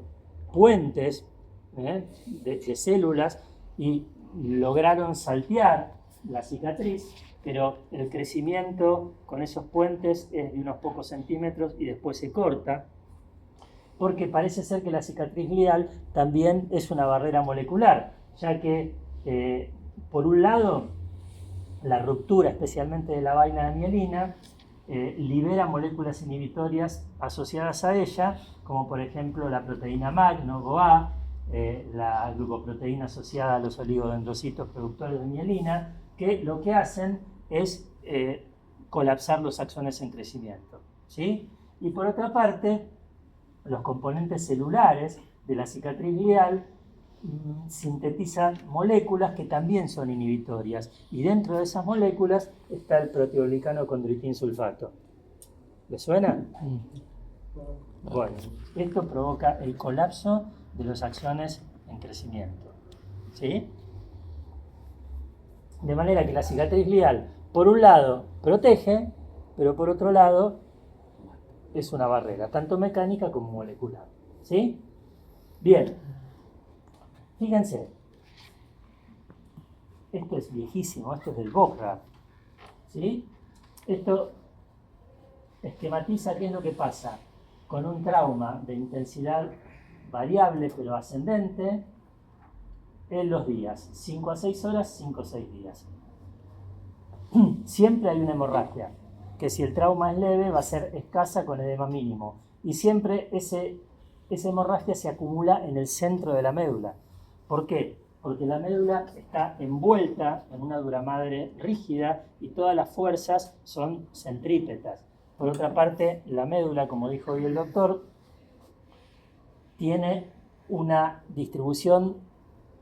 puentes de células y lograron saltear la cicatriz, pero el crecimiento con esos puentes es de unos pocos centímetros y después se corta, porque parece ser que la cicatriz glial también es una barrera molecular, ya que por un lado la ruptura, especialmente de la vaina de mielina, libera moléculas inhibitorias asociadas a ella, como por ejemplo la proteína MAG, ¿no? GOA, la glucoproteína asociada a los oligodendrocitos productores de mielina, que lo que hacen es colapsar los axones en crecimiento, ¿sí? Y por otra parte, los componentes celulares de la cicatriz glial sintetizan moléculas que también son inhibitorias, y dentro de esas moléculas está el proteoglicano condroitin sulfato. ¿Le suena? Bueno, esto provoca el colapso de los axones en crecimiento, ¿sí? De manera que la cicatriz glial, por un lado, protege, pero por otro lado, es una barrera, tanto mecánica como molecular, ¿sí? Bien, fíjense, esto es viejísimo, esto es del Bochrad, ¿sí? Esto esquematiza qué es lo que pasa con un trauma de intensidad variable pero ascendente en los días, 5 a 6 horas, 5 a 6 días. Siempre hay una hemorragia, que si el trauma es leve va a ser escasa con edema mínimo, y siempre esa hemorragia se acumula en el centro de la médula. ¿Por qué? Porque la médula está envuelta en una duramadre rígida y todas las fuerzas son centrípetas. Por otra parte, la médula, como dijo hoy el doctor, tiene una distribución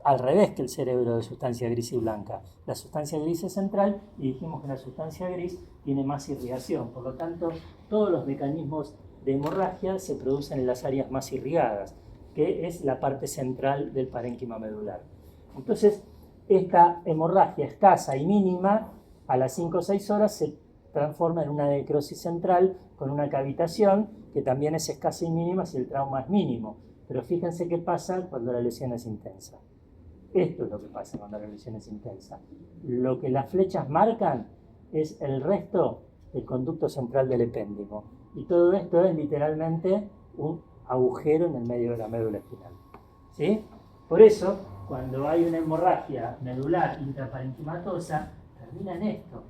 al revés que el cerebro de sustancia gris y blanca. La sustancia gris es central y dijimos que la sustancia gris tiene más irrigación. Por lo tanto, todos los mecanismos de hemorragia se producen en las áreas más irrigadas, que es la parte central del parénquima medular. Entonces, esta hemorragia escasa y mínima, a las 5 o 6 horas se transforma en una necrosis central con una cavitación que también es escasa y mínima si el trauma es mínimo. Pero fíjense qué pasa cuando la lesión es intensa. Esto es lo que pasa cuando la lesión es intensa. Lo que las flechas marcan es el resto del conducto central del epéndimo. Y todo esto es literalmente un agujero en el medio de la médula espinal, ¿sí? Por eso, cuando hay una hemorragia medular intraparenquimatosa, termina en esto.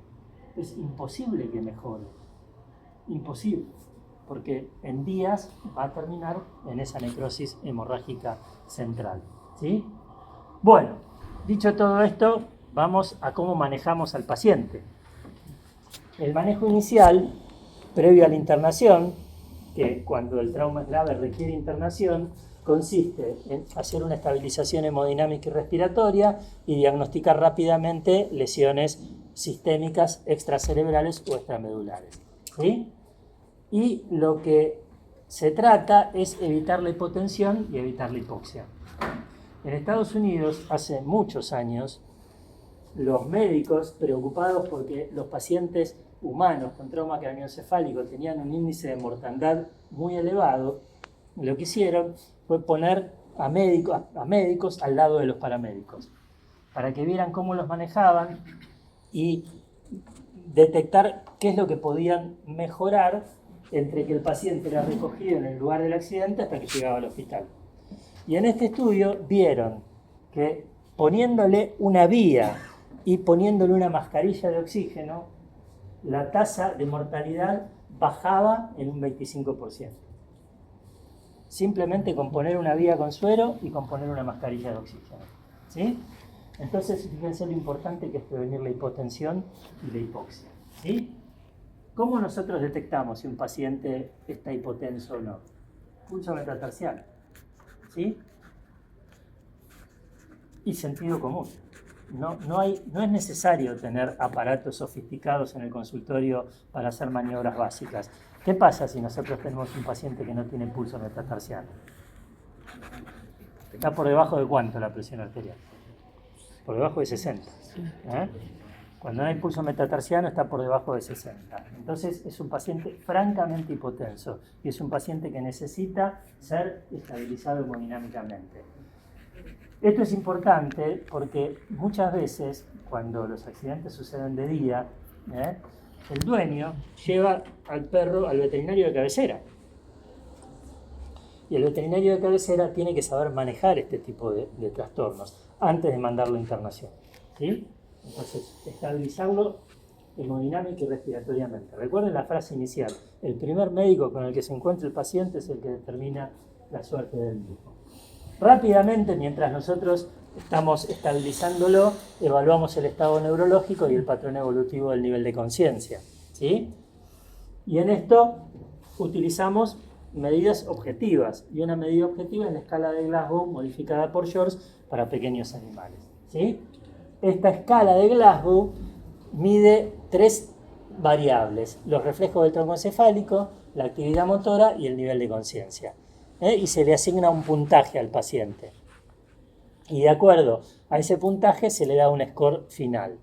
Es imposible que mejore. Imposible. Porque en días va a terminar en esa necrosis hemorrágica central, ¿sí? Bueno, dicho todo esto, vamos a cómo manejamos al paciente. El manejo inicial, previo a la internación, que cuando el trauma es grave requiere internación, consiste en hacer una estabilización hemodinámica y respiratoria y diagnosticar rápidamente lesiones sistémicas extracerebrales o extramedulares, ¿sí? Y lo que se trata es evitar la hipotensión y evitar la hipoxia. En Estados Unidos, hace muchos años, los médicos, preocupados porque los pacientes humanos con trauma craneoencefálico tenían un índice de mortandad muy elevado, lo que hicieron fue poner a médicos al lado de los paramédicos, para que vieran cómo los manejaban y detectar qué es lo que podían mejorar entre que el paciente era recogido en el lugar del accidente hasta que llegaba al hospital. Y en este estudio vieron que poniéndole una vía y poniéndole una mascarilla de oxígeno, la tasa de mortalidad bajaba en un 25%. Simplemente con poner una vía con suero y con poner una mascarilla de oxígeno, ¿sí? Entonces, fíjense lo importante que es prevenir la hipotensión y la hipoxia, ¿sí? ¿Cómo nosotros detectamos si un paciente está hipotenso o no? Pulso metatarsial, ¿sí? Y sentido común. no es necesario tener aparatos sofisticados en el consultorio para hacer maniobras básicas. ¿Qué pasa si nosotros tenemos un paciente que no tiene pulso metatarsiano? ¿Está por debajo de cuánto la presión arterial? Por debajo de 60. Cuando no hay pulso metatarsiano está por debajo de 60. Entonces es un paciente francamente hipotenso y es un paciente que necesita ser estabilizado hemodinámicamente. Esto es importante porque muchas veces cuando los accidentes suceden de día, el dueño lleva al perro al veterinario de cabecera. Y el veterinario de cabecera tiene que saber manejar este tipo de trastornos antes de mandarlo a internación. ¿Sí? Entonces, estabilizarlo hemodinámica y respiratoriamente. Recuerden la frase inicial: el primer médico con el que se encuentra el paciente es el que determina la suerte del mismo. Rápidamente, mientras nosotros estamos estabilizándolo, evaluamos el estado neurológico y el patrón evolutivo del nivel de conciencia. ¿Sí? Y en esto utilizamos medidas objetivas, y una medida objetiva es la escala de Glasgow modificada por George para pequeños animales. ¿Sí? Esta escala de Glasgow mide 3 variables: los reflejos del tronco encefálico, la actividad motora y el nivel de conciencia. Y se le asigna un puntaje al paciente. Y de acuerdo a ese puntaje se le da un score final.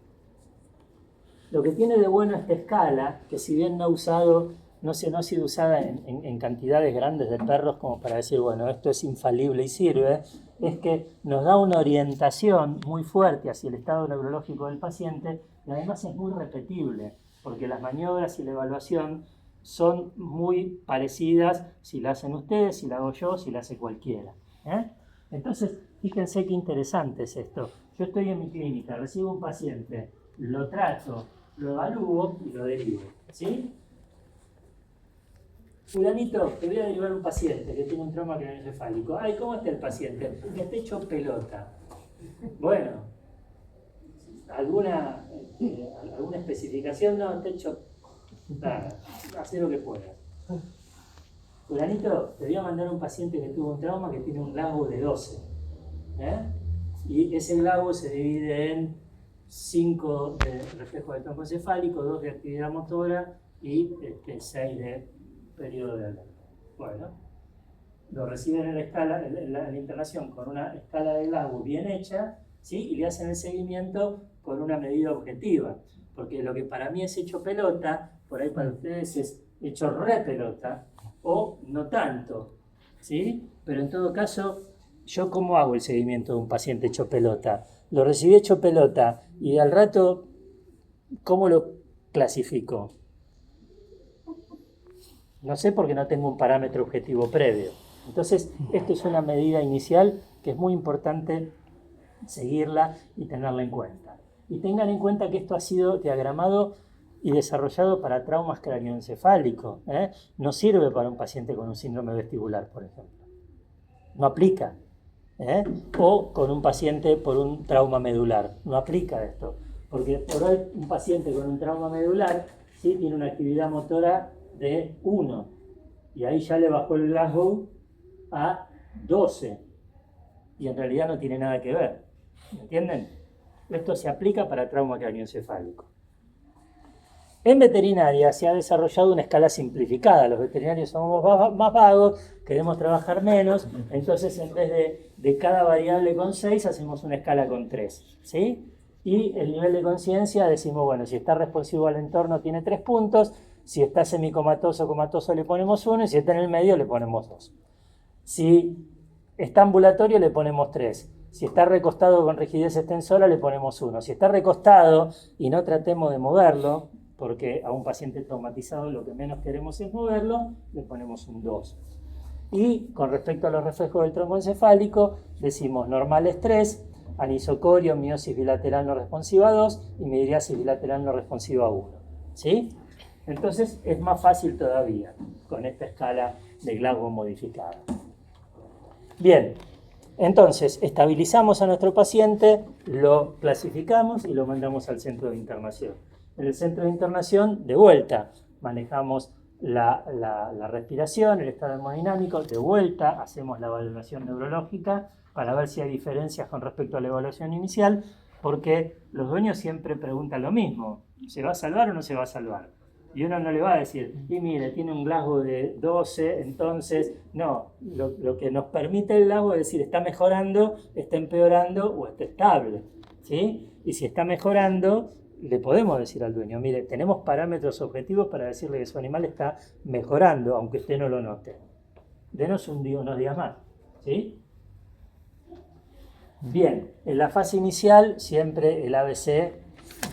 Lo que tiene de bueno esta escala, que si bien no ha sido usada en cantidades grandes de perros como para decir, bueno, esto es infalible y sirve, es que nos da una orientación muy fuerte hacia el estado neurológico del paciente y además es muy repetible, porque las maniobras y la evaluación son muy parecidas si la hacen ustedes, si la hago yo, si la hace cualquiera. Entonces, fíjense qué interesante es esto. Yo estoy en mi clínica, recibo un paciente, lo trato, lo evalúo y lo derivo. ¿Sí? Fulanito, te voy a derivar un paciente que tiene un trauma craneoencefálico. Ay, ¿cómo está el paciente? Que está hecho pelota. Bueno, ¿alguna especificación? No, está hecho nada. Haz lo que puedas. Fulanito, te voy a mandar un paciente que tuvo un trauma que tiene un Glasgow de 12. Y ese Glasgow se divide en 5 de reflejo del tronco encefálico, 2 de actividad motora y 6 de periodo de alerta. Bueno, lo reciben en la internación con una escala de Glasgow bien hecha, ¿sí? Y le hacen el seguimiento con una medida objetiva. Porque lo que para mí es hecho pelota, por ahí para ustedes es hecho re pelota, o no tanto, ¿sí? Pero en todo caso, ¿yo cómo hago el seguimiento de un paciente hecho pelota? Lo recibí hecho pelota y al rato, ¿cómo lo clasifico? No sé, porque no tengo un parámetro objetivo previo. Entonces, esto es una medida inicial que es muy importante seguirla y tenerla en cuenta. Y tengan en cuenta que esto ha sido diagramado y desarrollado para traumas craneoencefálicos. No sirve para un paciente con un síndrome vestibular, por ejemplo. No aplica. O con un paciente por un trauma medular. No aplica esto. Porque por ahí un paciente con un trauma medular sí tiene una actividad motora de 1. Y ahí ya le bajó el Glasgow a 12. Y en realidad no tiene nada que ver. ¿Me entienden? Esto se aplica para trauma craneoencefálico. En veterinaria se ha desarrollado una escala simplificada. Los veterinarios somos más vagos, queremos trabajar menos, entonces en vez de cada variable con 6, hacemos una escala con 3. ¿Sí? Y el nivel de conciencia decimos, bueno, si está responsivo al entorno tiene 3 puntos, si está semicomatoso o comatoso le ponemos 1, y si está en el medio le ponemos 2. Si está ambulatorio le ponemos 3. Si está recostado con rigidez extensora le ponemos 1. Si está recostado y no tratemos de moverlo, porque a un paciente traumatizado lo que menos queremos es moverlo, le ponemos un 2. Y con respecto a los reflejos del tronco encefálico, decimos normales 3, anisocorio, miosis bilateral no responsiva a 2 y midriasis bilateral no responsiva a 1. ¿Sí? Entonces es más fácil todavía con esta escala de Glasgow modificada. Bien, entonces estabilizamos a nuestro paciente, lo clasificamos y lo mandamos al centro de internación. En el centro de internación, de vuelta, manejamos la respiración, el estado hemodinámico, de vuelta hacemos la evaluación neurológica para ver si hay diferencias con respecto a la evaluación inicial Porque los dueños siempre preguntan lo mismo, ¿se va a salvar o no se va a salvar? Y uno no le va a decir, y mire, tiene un Glasgow de 12, entonces, no, lo que nos permite el Glasgow es decir, está mejorando, está empeorando o está estable, ¿sí? Y si está mejorando, le podemos decir al dueño, mire, tenemos parámetros objetivos para decirle que su animal está mejorando, aunque usted no lo note. Denos unos días más, ¿sí? Bien, en la fase inicial siempre el ABC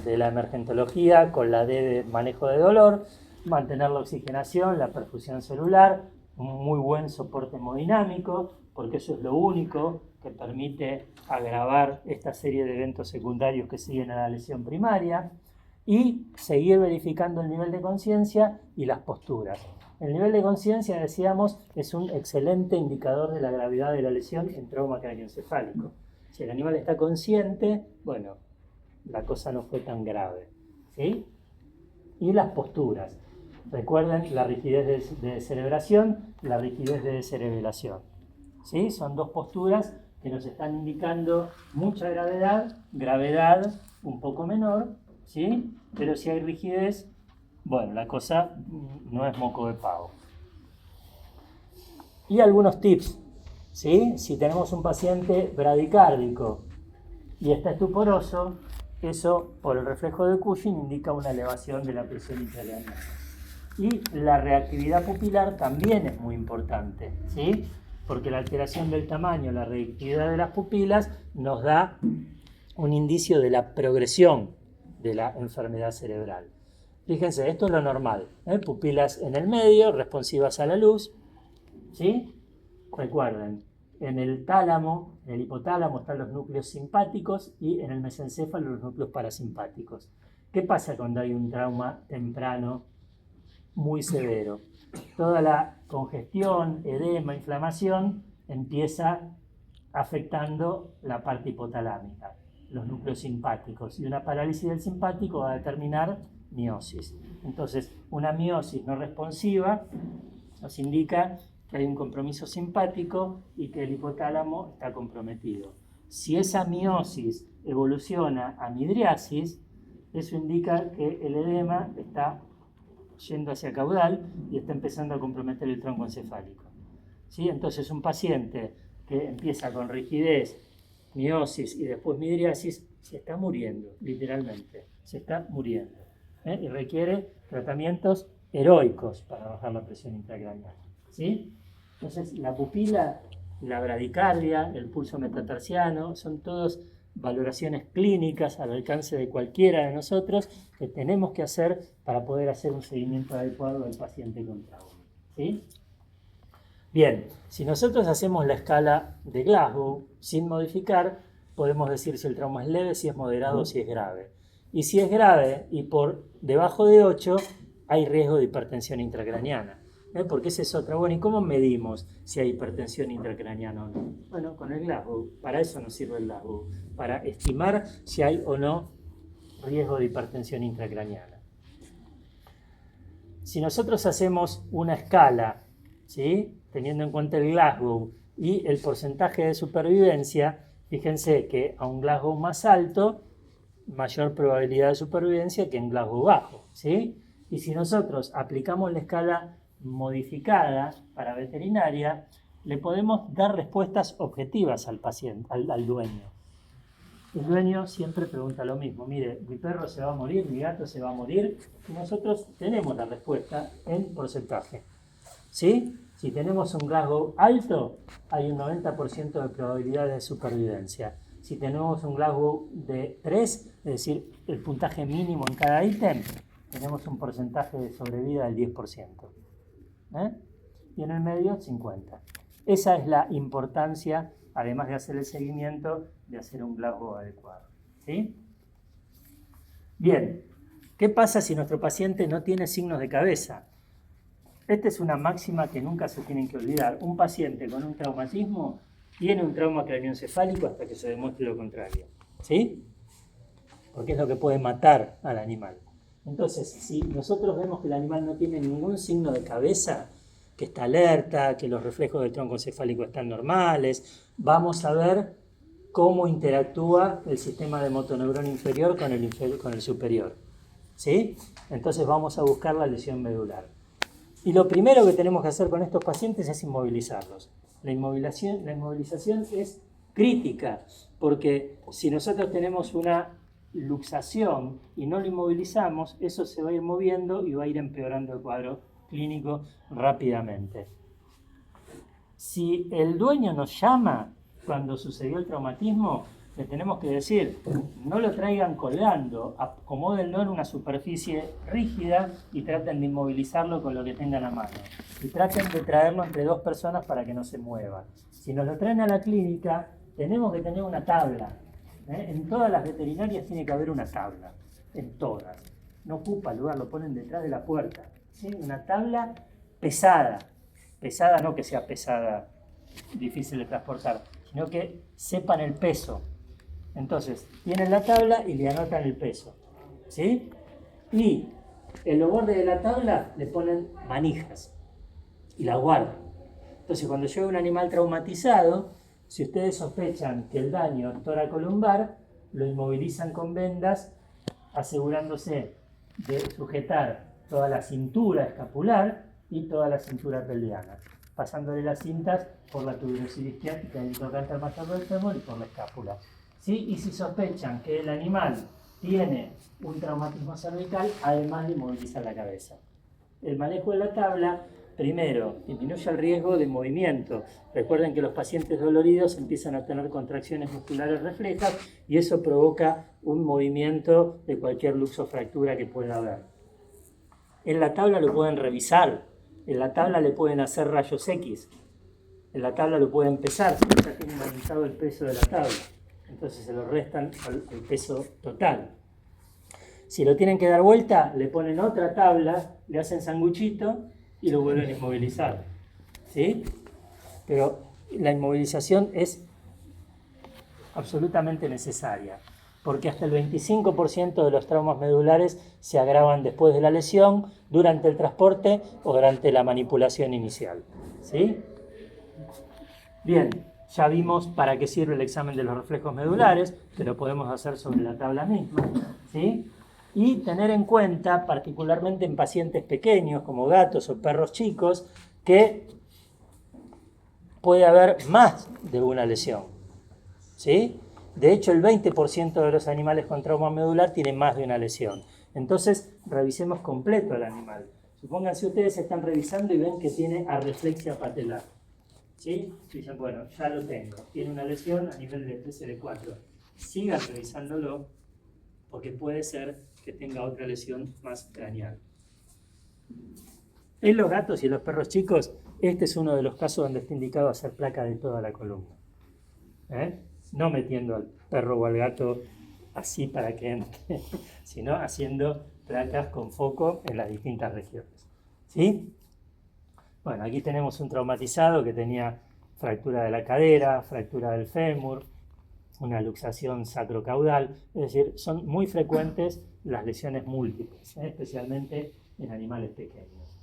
de la emergentología con la D de manejo de dolor, mantener la oxigenación, la perfusión celular, un muy buen soporte hemodinámico, porque eso es lo único que permite agravar esta serie de eventos secundarios que siguen a la lesión primaria, y seguir verificando el nivel de conciencia y las posturas. El nivel de conciencia, decíamos, es un excelente indicador de la gravedad de la lesión en trauma craneoencefálico. Si el animal está consciente, bueno, la cosa no fue tan grave, ¿sí? Y las posturas. Recuerden la rigidez de cerebración, la rigidez de descerebración, ¿sí? Son dos posturas que nos están indicando mucha gravedad un poco menor, ¿sí? Pero si hay rigidez, bueno, la cosa no es moco de pavo. Y algunos tips, ¿sí? Si tenemos un paciente bradicárdico y está estuporoso, eso por el reflejo de Cushing indica una elevación de la presión intracraneal. Y la reactividad pupilar también es muy importante, ¿sí? Porque la alteración del tamaño, la reactividad de las pupilas nos da un indicio de la progresión de la enfermedad cerebral. Fíjense, esto es lo normal, ¿eh? Pupilas en el medio, responsivas a la luz, ¿sí? Recuerden, en el tálamo, en el hipotálamo están los núcleos simpáticos y en el mesencéfalo los núcleos parasimpáticos. ¿Qué pasa cuando hay un trauma temprano muy severo? Toda la congestión, edema, inflamación empieza afectando la parte hipotalámica, los núcleos simpáticos, y una parálisis del simpático va a determinar miosis. Entonces, una miosis no responsiva nos indica que hay un compromiso simpático y que el hipotálamo está comprometido. Si esa miosis evoluciona a midriasis, eso indica que el edema está yendo hacia caudal y está empezando a comprometer el tronco encefálico, ¿sí? Entonces un paciente que empieza con rigidez, miosis y después midriasis, se está muriendo, literalmente, se está muriendo, ¿eh? Y requiere tratamientos heroicos para bajar la presión intracraneal, ¿sí? Entonces la pupila, la bradicardia, el pulso metatarsiano, son todos valoraciones clínicas al alcance de cualquiera de nosotros que tenemos que hacer para poder hacer un seguimiento adecuado del paciente con trauma, ¿sí? Bien, si nosotros hacemos la escala de Glasgow sin modificar, podemos decir si el trauma es leve, si es moderado o si es grave. Y si es grave y por debajo de 8, hay riesgo de hipertensión intracraniana. Porque esa es otra. Bueno, ¿y cómo medimos si hay hipertensión intracraniana o no? Bueno, con el Glasgow. Para eso nos sirve el Glasgow, para estimar si hay o no riesgo de hipertensión intracraniana. Si nosotros hacemos una escala, ¿sí?, teniendo en cuenta el Glasgow y el porcentaje de supervivencia, fíjense que a un Glasgow más alto, mayor probabilidad de supervivencia que en Glasgow bajo, ¿sí? Y si nosotros aplicamos la escala modificada para veterinaria, le podemos dar respuestas objetivas al paciente, al dueño. El dueño siempre pregunta lo mismo: mire, mi perro se va a morir, mi gato se va a morir, y nosotros tenemos la respuesta en porcentaje, ¿sí? Si tenemos un Glasgow alto, hay un 90% de probabilidad de supervivencia. Si tenemos un Glasgow de 3, es decir, el puntaje mínimo en cada ítem, tenemos un porcentaje de sobrevida del 10%. Y en el medio 50%. Esa es la importancia, además de hacer el seguimiento, de hacer un Glasgow adecuado, ¿sí? Bien, ¿qué pasa si nuestro paciente no tiene signos de cabeza? Esta es una máxima que nunca se tienen que olvidar. Un paciente con un traumatismo tiene un trauma craneoencefálico hasta que se demuestre lo contrario, ¿sí? Porque es lo que puede matar al animal. Entonces, si nosotros vemos que el animal no tiene ningún signo de cabeza, que está alerta, que los reflejos del tronco encefálico están normales, vamos a ver cómo interactúa el sistema de motoneurona inferior con el superior. ¿Sí? Entonces vamos a buscar la lesión medular. Y lo primero que tenemos que hacer con estos pacientes es inmovilizarlos. La inmovilización es crítica, porque si nosotros tenemos una luxación y no lo inmovilizamos, eso se va a ir moviendo y va a ir empeorando el cuadro clínico rápidamente. Si el dueño nos llama cuando sucedió el traumatismo, le tenemos que decir, no lo traigan colgando, acomódenlo en una superficie rígida y traten de inmovilizarlo con lo que tengan a mano. Y traten de traerlo entre dos personas para que no se mueva. Si nos lo traen a la clínica, tenemos que tener una tabla. En todas las veterinarias tiene que haber una tabla, en todas. No ocupa lugar, lo ponen detrás de la puerta. ¿Sí? Una tabla pesada. Pesada no que sea pesada, difícil de transportar, sino que sepan el peso. Entonces, tienen la tabla y le anotan el peso. ¿Sí? Y en los bordes de la tabla le ponen manijas y la guardan. Entonces, cuando llega un animal traumatizado, si ustedes sospechan que el daño es toracolumbar, lo inmovilizan con vendas, asegurándose de sujetar toda la cintura escapular y toda la cintura pelviana, pasándole las cintas por la tuberosidad isquiática del trocánter mayor del fémur y por la escápula. ¿Sí? Y si sospechan que el animal tiene un traumatismo cervical, además de inmovilizar la cabeza. El manejo de la tabla, primero, disminuye el riesgo de movimiento. Recuerden que los pacientes doloridos empiezan a tener contracciones musculares reflejas y eso provoca un movimiento de cualquier luxofractura que pueda haber. En la tabla lo pueden revisar, en la tabla le pueden hacer rayos X, en la tabla lo pueden pesar, porque ya tienen analizado el peso de la tabla. Entonces se lo restan al peso total. Si lo tienen que dar vuelta, le ponen otra tabla, le hacen sanguchito y lo vuelven a inmovilizar. ¿Sí? Pero la inmovilización es absolutamente necesaria, porque hasta el 25% de los traumas medulares se agravan después de la lesión, durante el transporte o durante la manipulación inicial. ¿Sí? Bien. Ya vimos para qué sirve el examen de los reflejos medulares, que lo podemos hacer sobre la tabla misma, ¿sí? Y tener en cuenta, particularmente en pacientes pequeños, como gatos o perros chicos, que puede haber más de una lesión, ¿sí? De hecho, el 20% de los animales con trauma medular tienen más de una lesión. Entonces, revisemos completo al animal. Supónganse ustedes están revisando y ven que tiene arreflexia patelar. ¿Sí? Dicen, bueno, ya lo tengo. Tiene una lesión a nivel de TCD4. Sigan revisándolo porque puede ser que tenga otra lesión más craneal. En los gatos y en los perros chicos, este es uno de los casos donde está indicado hacer placa de toda la columna. No metiendo al perro o al gato así para que entre, sino haciendo placas con foco en las distintas regiones. ¿Sí? Bueno, aquí tenemos un traumatizado que tenía fractura de la cadera, fractura del fémur, una luxación sacrocaudal, es decir, son muy frecuentes las lesiones múltiples, especialmente en animales pequeños.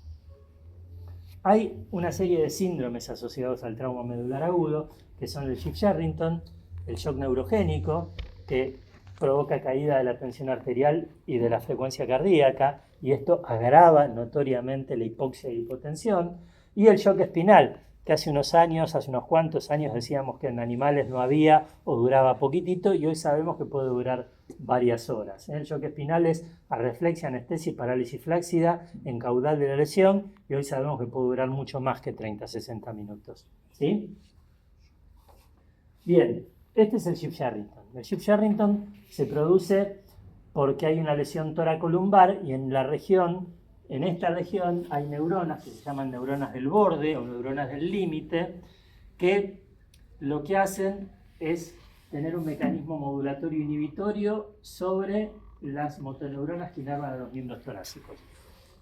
Hay una serie de síndromes asociados al trauma medular agudo, que son el Schiff-Sherrington, el shock neurogénico, que provoca caída de la tensión arterial y de la frecuencia cardíaca, y esto agrava notoriamente la hipoxia y hipotensión, y el shock espinal, que hace unos cuantos años decíamos que en animales no había o duraba poquitito, y hoy sabemos que puede durar varias horas. El shock espinal es arreflexia, anestesia y parálisis flácida en caudal de la lesión, y hoy sabemos que puede durar mucho más que 30-60 minutos. ¿Sí? Bien, este es el Schiff-Sherrington. El Schiff-Sherrington se produce porque hay una lesión toracolumbar y en esta región hay neuronas que se llaman neuronas del borde o neuronas del límite, que lo que hacen es tener un mecanismo modulatorio inhibitorio sobre las motoneuronas que inervan a los miembros torácicos.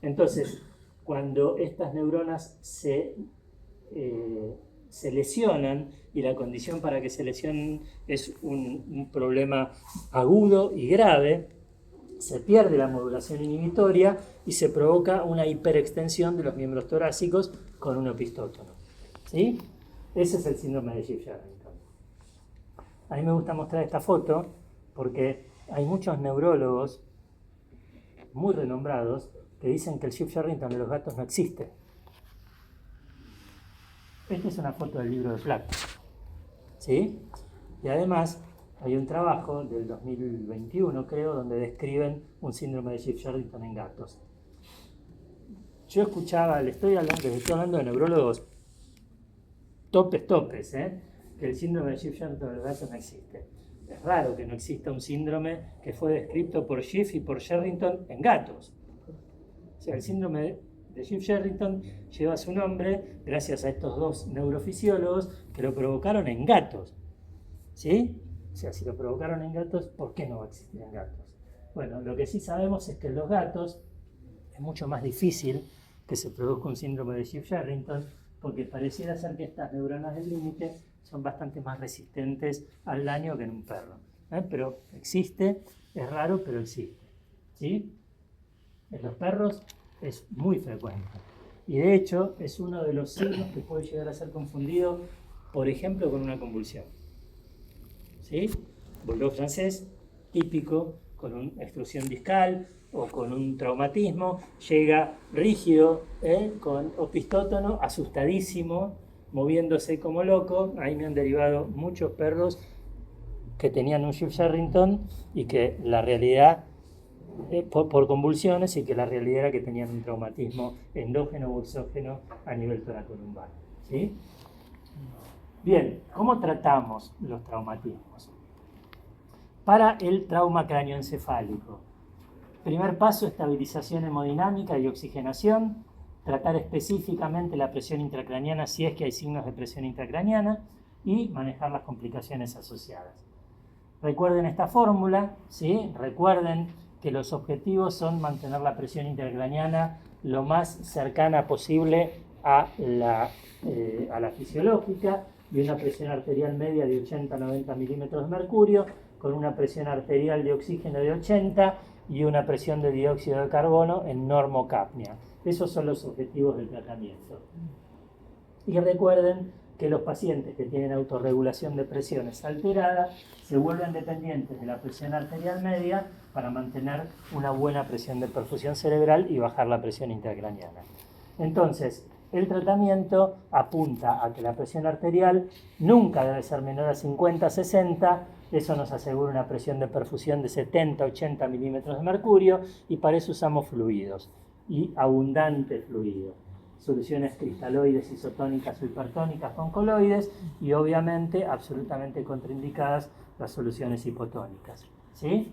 Entonces, cuando estas neuronas se lesionan, y la condición para que se lesionen es un problema agudo y grave, se pierde la modulación inhibitoria y se provoca una hiperextensión de los miembros torácicos con un opistótono. ¿Sí? Ese es el síndrome de Schiff-Sherrington. A mí me gusta mostrar esta foto porque hay muchos neurólogos muy renombrados que dicen que el Shift-Sherrington de los gatos no existe. Esta es una foto del libro de Platt, ¿sí? Y además hay un trabajo del 2021, creo, donde describen un síndrome de Shift-Sherrington en gatos. Yo escuchaba, les estoy hablando de neurólogos topes, que el síndrome de Shift-Sherrington de los gatos no existe. Es raro que no exista un síndrome que fue descrito por Schiff y por Sherrington en gatos. O sea, el síndrome de Schiff-Sherrington lleva su nombre gracias a estos dos neurofisiólogos que lo provocaron en gatos. ¿Sí? O sea, si lo provocaron en gatos, ¿por qué no va a existir en gatos? Bueno, lo que sí sabemos es que en los gatos es mucho más difícil que se produzca un síndrome de Schiff-Sherrington porque pareciera ser que estas neuronas del límite son bastante más resistentes al daño que en un perro. Pero existe, es raro, pero existe. ¿Sí? En los perros es muy frecuente. Y de hecho es uno de los signos que puede llegar a ser confundido, por ejemplo, con una convulsión. ¿Sí? Bulldog francés, típico, con una extrusión discal o con un traumatismo, llega rígido, con opistótono, asustadísimo, moviéndose como loco. Ahí me han derivado muchos perros que tenían un Shift-Sherrington y que la realidad, por convulsiones, y que la realidad era que tenían un traumatismo endógeno o exógeno a nivel toracolumbar. ¿Sí? Bien, ¿cómo tratamos los traumatismos? Para el trauma cráneoencefálico, primer paso, estabilización hemodinámica y oxigenación, tratar específicamente la presión intracraniana si es que hay signos de presión intracraniana y manejar las complicaciones asociadas. Recuerden esta fórmula, ¿sí? Recuerden que los objetivos son mantener la presión intracraniana lo más cercana posible a la fisiológica y una presión arterial media de 80-90 milímetros de mercurio, con una presión arterial de oxígeno de 80 y una presión de dióxido de carbono en normocapnia. Esos son los objetivos del tratamiento. Y recuerden que los pacientes que tienen autorregulación de presiones alterada se vuelven dependientes de la presión arterial media para mantener una buena presión de perfusión cerebral y bajar la presión intracraniana. Entonces, el tratamiento apunta a que la presión arterial nunca debe ser menor a 50-60, eso nos asegura una presión de perfusión de 70-80 milímetros de mercurio, y para eso usamos fluidos, y abundante fluido. Soluciones cristaloides, isotónicas o hipertónicas con coloides, y obviamente absolutamente contraindicadas las soluciones hipotónicas. ¿Sí?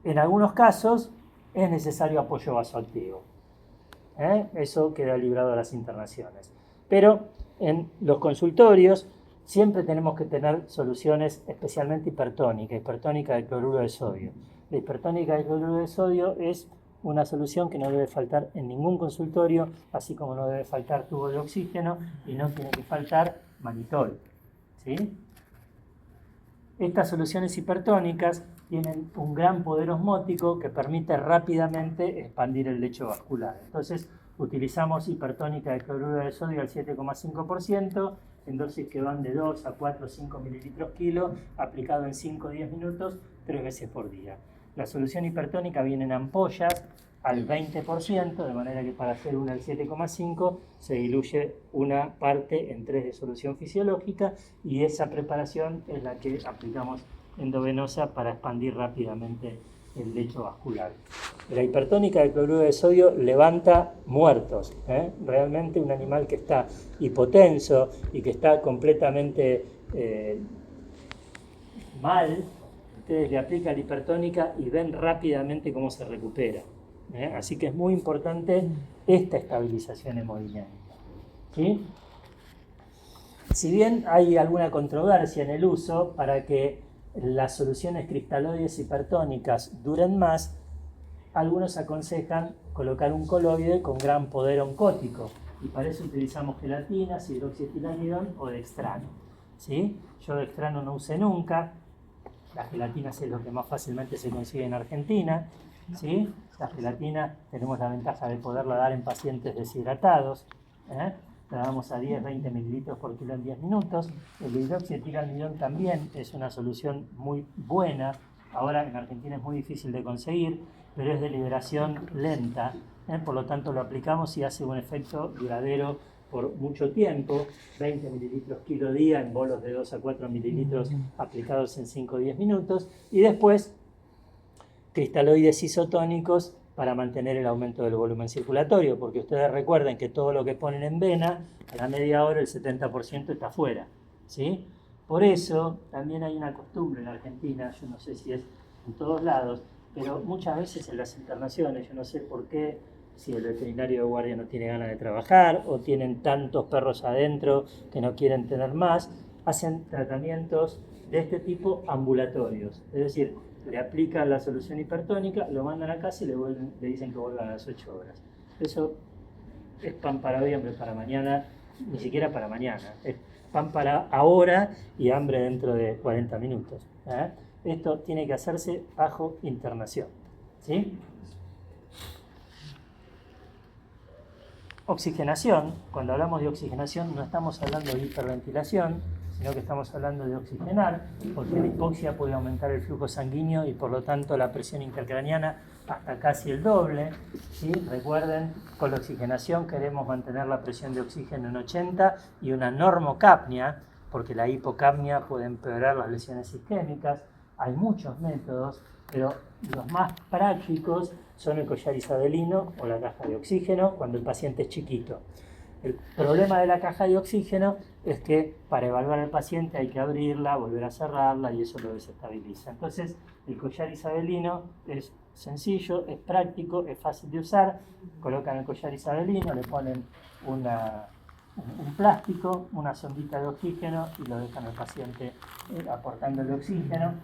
En algunos casos es necesario apoyo vasoactivo. Eso queda librado a las internaciones. Pero en los consultorios siempre tenemos que tener soluciones especialmente hipertónica de cloruro de sodio. La hipertónica de cloruro de sodio es una solución que no debe faltar en ningún consultorio, así como no debe faltar tubo de oxígeno y no tiene que faltar mannitol. ¿Sí? Estas soluciones hipertónicas tienen un gran poder osmótico que permite rápidamente expandir el lecho vascular. Entonces, utilizamos hipertónica de cloruro de sodio al 7,5%, en dosis que van de 2 a 4 o 5 mililitros kilo, aplicado en 5 o 10 minutos, 3 veces por día. La solución hipertónica viene en ampollas al 20%, de manera que para hacer una al 7,5 se diluye una parte en 3 de solución fisiológica, y esa preparación es la que aplicamos endovenosa para expandir rápidamente el lecho vascular. La hipertónica de cloruro de sodio levanta muertos. Realmente un animal que está hipotenso y que está completamente mal, ustedes le aplican la hipertónica y ven rápidamente cómo se recupera. Así que es muy importante esta estabilización hemodinámica. ¿Sí? Si bien hay alguna controversia en el uso para que las soluciones cristaloides hipertónicas duren más, algunos aconsejan colocar un coloide con gran poder oncótico, y para eso utilizamos gelatinas, hidroxietilamidón o dextrano. ¿Sí? Yo dextrano no usé nunca. Las gelatinas es lo que más fácilmente se consigue en Argentina. ¿Sí? La gelatina tenemos la ventaja de poderla dar en pacientes deshidratados. la damos a 10-20 mililitros por kilo en 10 minutos. El hidroxietilalmidón también es una solución muy buena. Ahora en Argentina es muy difícil de conseguir, pero es de liberación lenta. Por lo tanto lo aplicamos y hace un efecto duradero por mucho tiempo. 20 mililitros kilo día en bolos de 2 a 4 mililitros aplicados en 5 o 10 minutos. Y después cristaloides isotónicos para mantener el aumento del volumen circulatorio, porque ustedes recuerden que todo lo que ponen en vena, a la media hora el 70% está afuera, ¿sí? Por eso también hay una costumbre en Argentina, yo no sé si es en todos lados, pero muchas veces en las internaciones, yo no sé por qué, si el veterinario de guardia no tiene ganas de trabajar o tienen tantos perros adentro que no quieren tener más, hacen tratamientos de este tipo ambulatorios, es decir, le aplican la solución hipertónica, lo mandan a casa y le dicen que vuelvan a las 8 horas. Eso es pan para hoy, hambre para mañana, ni siquiera para mañana. Es pan para ahora y hambre dentro de 40 minutos. Esto tiene que hacerse bajo internación. ¿Sí? Oxigenación. Cuando hablamos de oxigenación no estamos hablando de hiperventilación, sino que estamos hablando de oxigenar, porque la hipoxia puede aumentar el flujo sanguíneo y por lo tanto la presión intracraneana hasta casi el doble. ¿Sí? Recuerden, con la oxigenación queremos mantener la presión de oxígeno en 80 y una normocapnia, porque la hipocapnia puede empeorar las lesiones isquémicas. Hay muchos métodos, pero los más prácticos son el collar isabelino o la caja de oxígeno cuando el paciente es chiquito. El problema de la caja de oxígeno es que para evaluar al paciente hay que abrirla, volver a cerrarla y eso lo desestabiliza. Entonces, el collar isabelino es sencillo, es práctico, es fácil de usar. Colocan el collar isabelino, le ponen un plástico, una sondita de oxígeno y lo dejan al paciente aportándole oxígeno.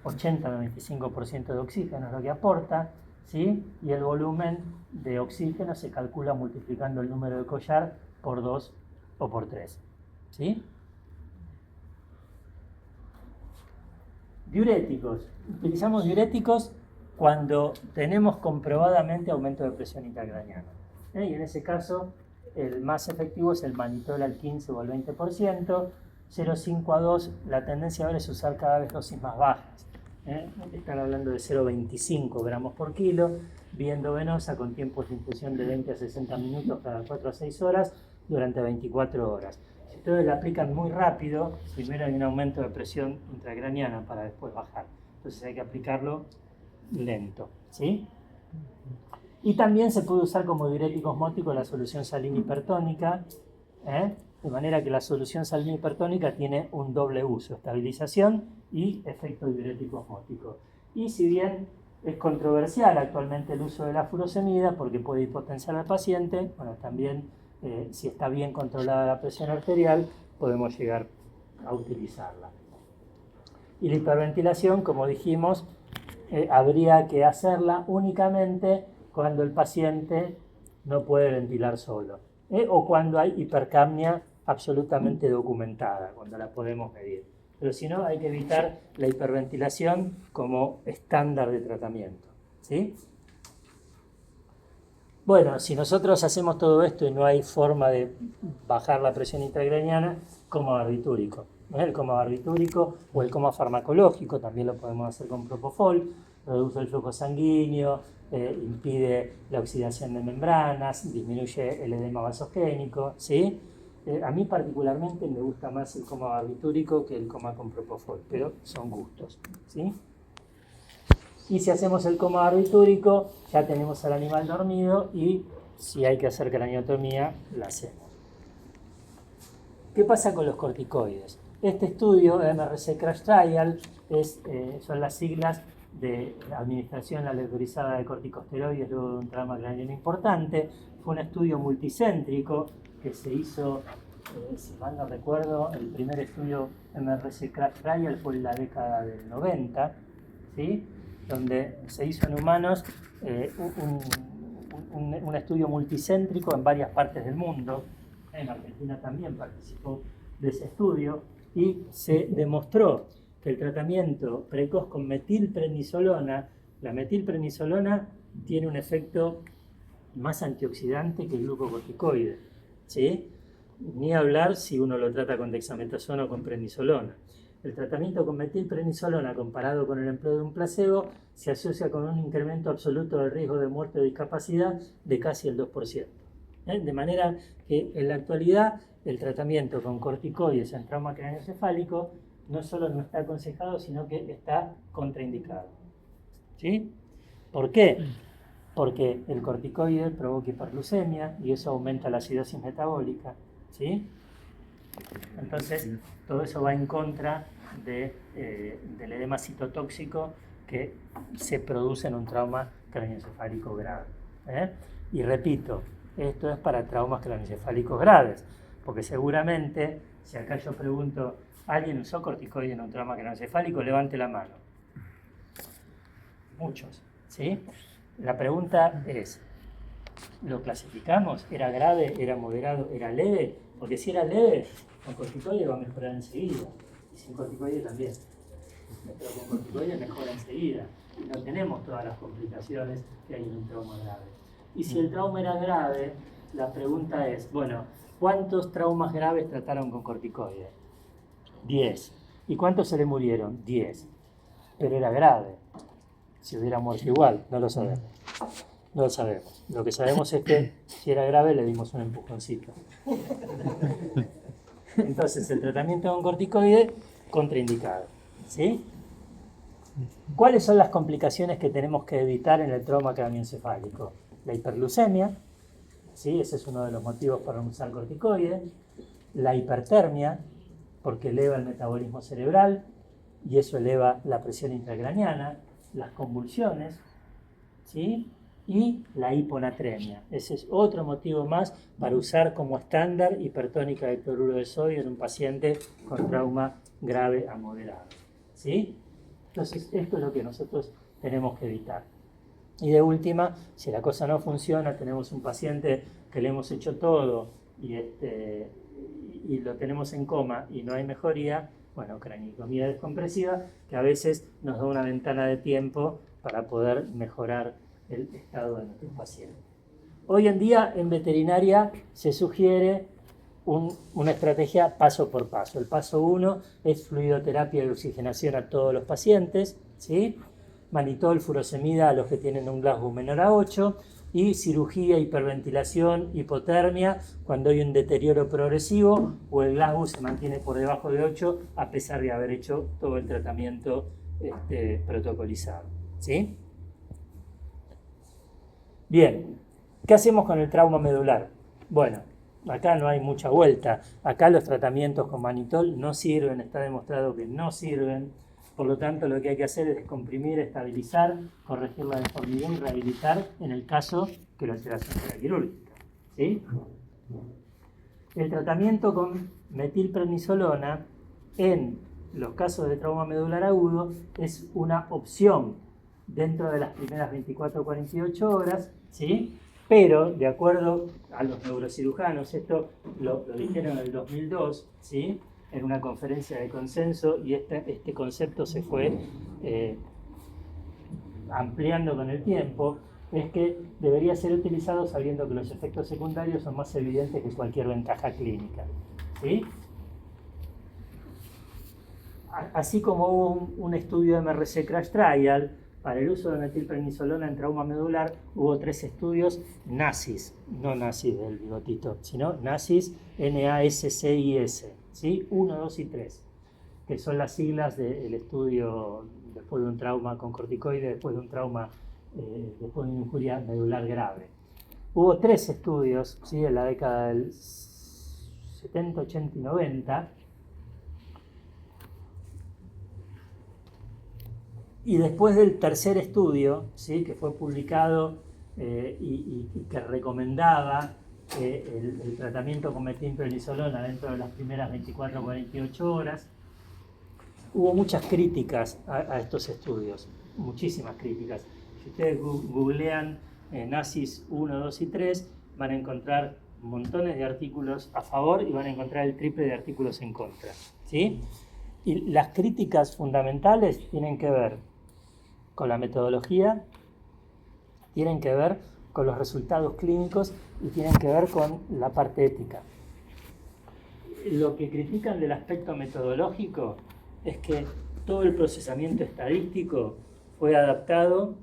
80-95% de oxígeno es lo que aporta, ¿sí? Y el volumen de oxígeno se calcula multiplicando el número de collar por 2 o por 3. ¿Sí? Diuréticos. Utilizamos diuréticos cuando tenemos comprobadamente aumento de presión intracraneana. Y en ese caso, el más efectivo es el mannitol al 15 o al 20%. 0,5 a 2, la tendencia ahora es usar cada vez dosis más bajas. Están hablando de 0,25 gramos por kilo, vía endovenosa con tiempos de infusión de 20 a 60 minutos cada 4 a 6 horas durante 24 horas. Si ustedes la aplican muy rápido, primero hay un aumento de presión intracraneana para después bajar. Entonces hay que aplicarlo lento, ¿sí? Y también se puede usar como diurético osmótico la solución salina hipertónica, de manera que la solución salina hipertónica tiene un doble uso, estabilización y efecto diurético osmótico. Y si bien es controversial actualmente el uso de la furosemida porque puede hipotenciar al paciente, bueno, también si está bien controlada la presión arterial podemos llegar a utilizarla. Y la hiperventilación, como dijimos, habría que hacerla únicamente cuando el paciente no puede ventilar solo, o cuando hay hipercapnia absolutamente documentada, cuando la podemos medir. Pero si no, hay que evitar la hiperventilación como estándar de tratamiento, ¿sí? Bueno, si nosotros hacemos todo esto y no hay forma de bajar la presión intracraneana, coma barbitúrico. El coma barbitúrico o el coma farmacológico, también lo podemos hacer con propofol, reduce el flujo sanguíneo, impide la oxidación de membranas, disminuye el edema vasogénico, ¿sí? A mí particularmente me gusta más el coma barbitúrico que el coma con propofol, pero son gustos, ¿sí? Y si hacemos el coma barbitúrico, ya tenemos al animal dormido y si hay que hacer craniotomía, la hacemos. ¿Qué pasa con los corticoides? Este estudio, MRC Crash Trial, son las siglas de Administración Aleatorizada de Corticosteroides luego de un trauma craneano importante. Fue un estudio multicéntrico que se hizo, si mal no recuerdo, el primer estudio MRC Crash Trial fue en la década del 90, ¿sí? Donde se hizo en humanos un estudio multicéntrico en varias partes del mundo. En Argentina también participó de ese estudio y se demostró que el tratamiento precoz con metilprednisolona, la metilprednisolona tiene un efecto más antioxidante que el glucocorticoide, ¿sí? Ni hablar si uno lo trata con dexametasona o con prednisolona. El tratamiento con metilprednisolona comparado con el empleo de un placebo se asocia con un incremento absoluto del riesgo de muerte o discapacidad de casi el 2%. De manera que en la actualidad el tratamiento con corticoides en trauma craneoencefálico no solo no está aconsejado, sino que está contraindicado. ¿Sí? ¿Por qué? Porque el corticoide provoca hiperglucemia y eso aumenta la acidosis metabólica. ¿Sí? Entonces, todo eso va en contra del edema citotóxico que se produce en un trauma craneoencefálico grave. Y repito, esto es para traumas craneoencefálicos graves, porque seguramente, si acá yo pregunto, ¿alguien usó corticoide en un trauma craneoencefálico? Levante la mano. Muchos, ¿sí? La pregunta es, ¿lo clasificamos? ¿Era grave? ¿Era moderado? ¿Era leve? Porque si era leve, con corticoide va a mejorar enseguida. Y sin corticoide también. Pero con corticoide mejora enseguida. Y no tenemos todas las complicaciones que hay en un trauma grave. Y si el trauma era grave, la pregunta es, bueno, ¿cuántos traumas graves trataron con corticoide? 10. ¿Y cuántos se le murieron? 10. Pero era grave. Si hubiera muerto igual, no lo sabemos. No lo sabemos. Lo que sabemos es que si era grave le dimos un empujoncito. Entonces el tratamiento con corticoide contraindicado. ¿Sí? ¿Cuáles son las complicaciones que tenemos que evitar en el trauma craneoencefálico? La hiperglucemia, ¿sí? Ese es uno de los motivos para no usar corticoide. La hipertermia, porque eleva el metabolismo cerebral y eso eleva la presión intracraneana. Las convulsiones, ¿sí? Y la hiponatremia. Ese es otro motivo más para usar como estándar hipertónica de cloruro de sodio en un paciente con trauma grave a moderado. ¿Sí? Entonces, esto es lo que nosotros tenemos que evitar. Y de última, si la cosa no funciona, tenemos un paciente que le hemos hecho todo y lo tenemos en coma y no hay mejoría, bueno, craniectomía descompresiva, que a veces nos da una ventana de tiempo para poder mejorar el estado de nuestro paciente. Hoy en día en veterinaria se sugiere una estrategia paso por paso. El paso 1 es fluidoterapia y oxigenación a todos los pacientes, ¿sí? Mannitol, furosemida a los que tienen un Glasgow menor a 8 y cirugía, hiperventilación, hipotermia cuando hay un deterioro progresivo o el Glasgow se mantiene por debajo de 8 a pesar de haber hecho todo el tratamiento protocolizado, ¿sí? Bien, ¿qué hacemos con el trauma medular? Bueno, acá no hay mucha vuelta. Acá los tratamientos con mannitol no sirven, está demostrado que no sirven. Por lo tanto, lo que hay que hacer es descomprimir, estabilizar, corregir la deformidad y rehabilitar en el caso que la alteración sea quirúrgica. ¿Sí? El tratamiento con metilprednisolona en los casos de trauma medular agudo es una opción dentro de las primeras 24 o 48 horas, ¿sí? Pero, de acuerdo a los neurocirujanos, esto lo dijeron en el 2002, ¿sí? En una conferencia de consenso, y este concepto se fue ampliando con el tiempo, es que debería ser utilizado sabiendo que los efectos secundarios son más evidentes que cualquier ventaja clínica, ¿sí? Así como hubo un estudio de MRC Crash Trial para el uso de metilprednisolona en trauma medular, hubo 3 estudios NACIS, no nazis del bigotito, sino NACIS, N-A-S-C-I-S, ¿sí? 1, 2 y 3, que son las siglas del estudio después de un trauma con corticoide, después de un trauma, después de una injuria medular grave. Hubo 3 estudios, ¿sí? En la década del 70, 80 y 90, y después del tercer estudio, ¿sí? Que fue publicado y que recomendaba el tratamiento con metilprednisolona dentro de las primeras 24 o 48 horas, hubo muchas críticas a estos estudios, muchísimas críticas. Si ustedes googlean NACIS 1, 2 y 3, van a encontrar montones de artículos a favor y van a encontrar el triple de artículos en contra, ¿sí? Y las críticas fundamentales tienen que ver con la metodología, tienen que ver con los resultados clínicos y tienen que ver con la parte ética. Lo que critican del aspecto metodológico es que todo el procesamiento estadístico fue adaptado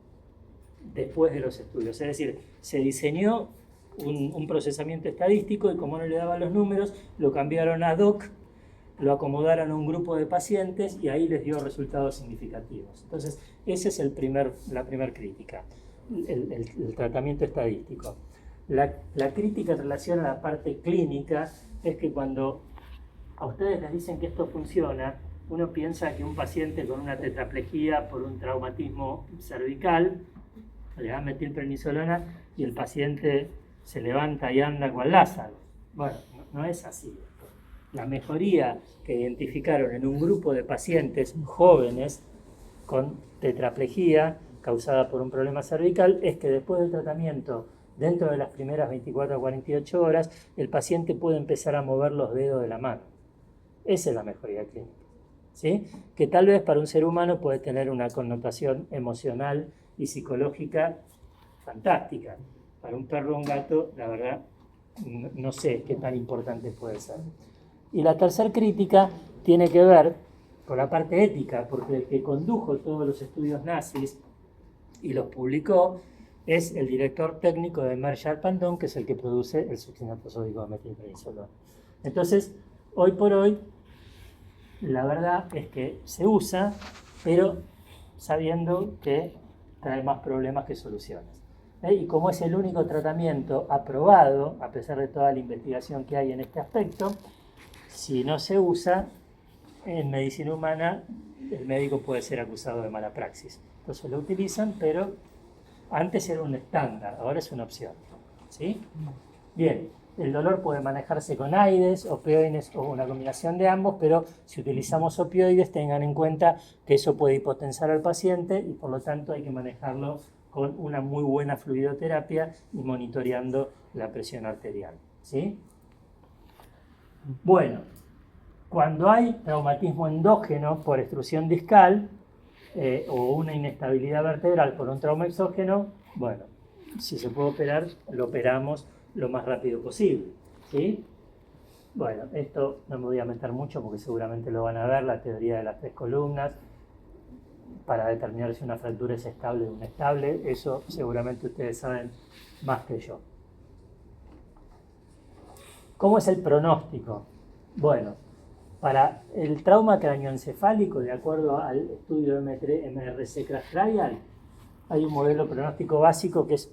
después de los estudios. Es decir, se diseñó un procesamiento estadístico y como no le daban los números, lo cambiaron a hoc, lo acomodaron a un grupo de pacientes y ahí les dio resultados significativos. Entonces, esa es la primera crítica, el tratamiento estadístico. La crítica en relación a la parte clínica es que cuando a ustedes les dicen que esto funciona, uno piensa que un paciente con una tetraplejía por un traumatismo cervical, le dan metilprednisolona y el paciente se levanta y anda cual Lázaro. Bueno, no es así. La mejoría que identificaron en un grupo de pacientes jóvenes con tetraplejía causada por un problema cervical es que después del tratamiento, dentro de las primeras 24 a 48 horas, el paciente puede empezar a mover los dedos de la mano. Esa es la mejoría clínica, ¿sí? Que tal vez para un ser humano puede tener una connotación emocional y psicológica fantástica. Para un perro o un gato, la verdad, no sé qué tan importante puede ser. Y la tercera crítica tiene que ver con la parte ética, porque el que condujo todos los estudios nazis y los publicó es el director técnico de Merck Sharp & Dohme, que es el que produce el succinato sódico de metilprednisolona. Entonces, hoy por hoy, la verdad es que se usa, pero sabiendo que trae más problemas que soluciones. Y como es el único tratamiento aprobado, a pesar de toda la investigación que hay en este aspecto, si no se usa, en medicina humana el médico puede ser acusado de mala praxis. Entonces lo utilizan, pero antes era un estándar, ahora es una opción. ¿Sí? Bien, el dolor puede manejarse con AIDES, opioides o una combinación de ambos, pero si utilizamos opioides, tengan en cuenta que eso puede hipotensar al paciente y por lo tanto hay que manejarlo con una muy buena fluidoterapia y monitoreando la presión arterial. ¿Sí? Bueno, cuando hay traumatismo endógeno por extrusión discal o una inestabilidad vertebral por un trauma exógeno, bueno, si se puede operar, lo operamos lo más rápido posible. ¿Sí? Bueno, esto no me voy a meter mucho porque seguramente lo van a ver, la teoría de las 3 columnas, para determinar si una fractura es estable o inestable, eso seguramente ustedes saben más que yo. ¿Cómo es el pronóstico? Bueno, para el trauma craneoencefálico, de acuerdo al estudio MRC Crash Trial, hay un modelo pronóstico básico que es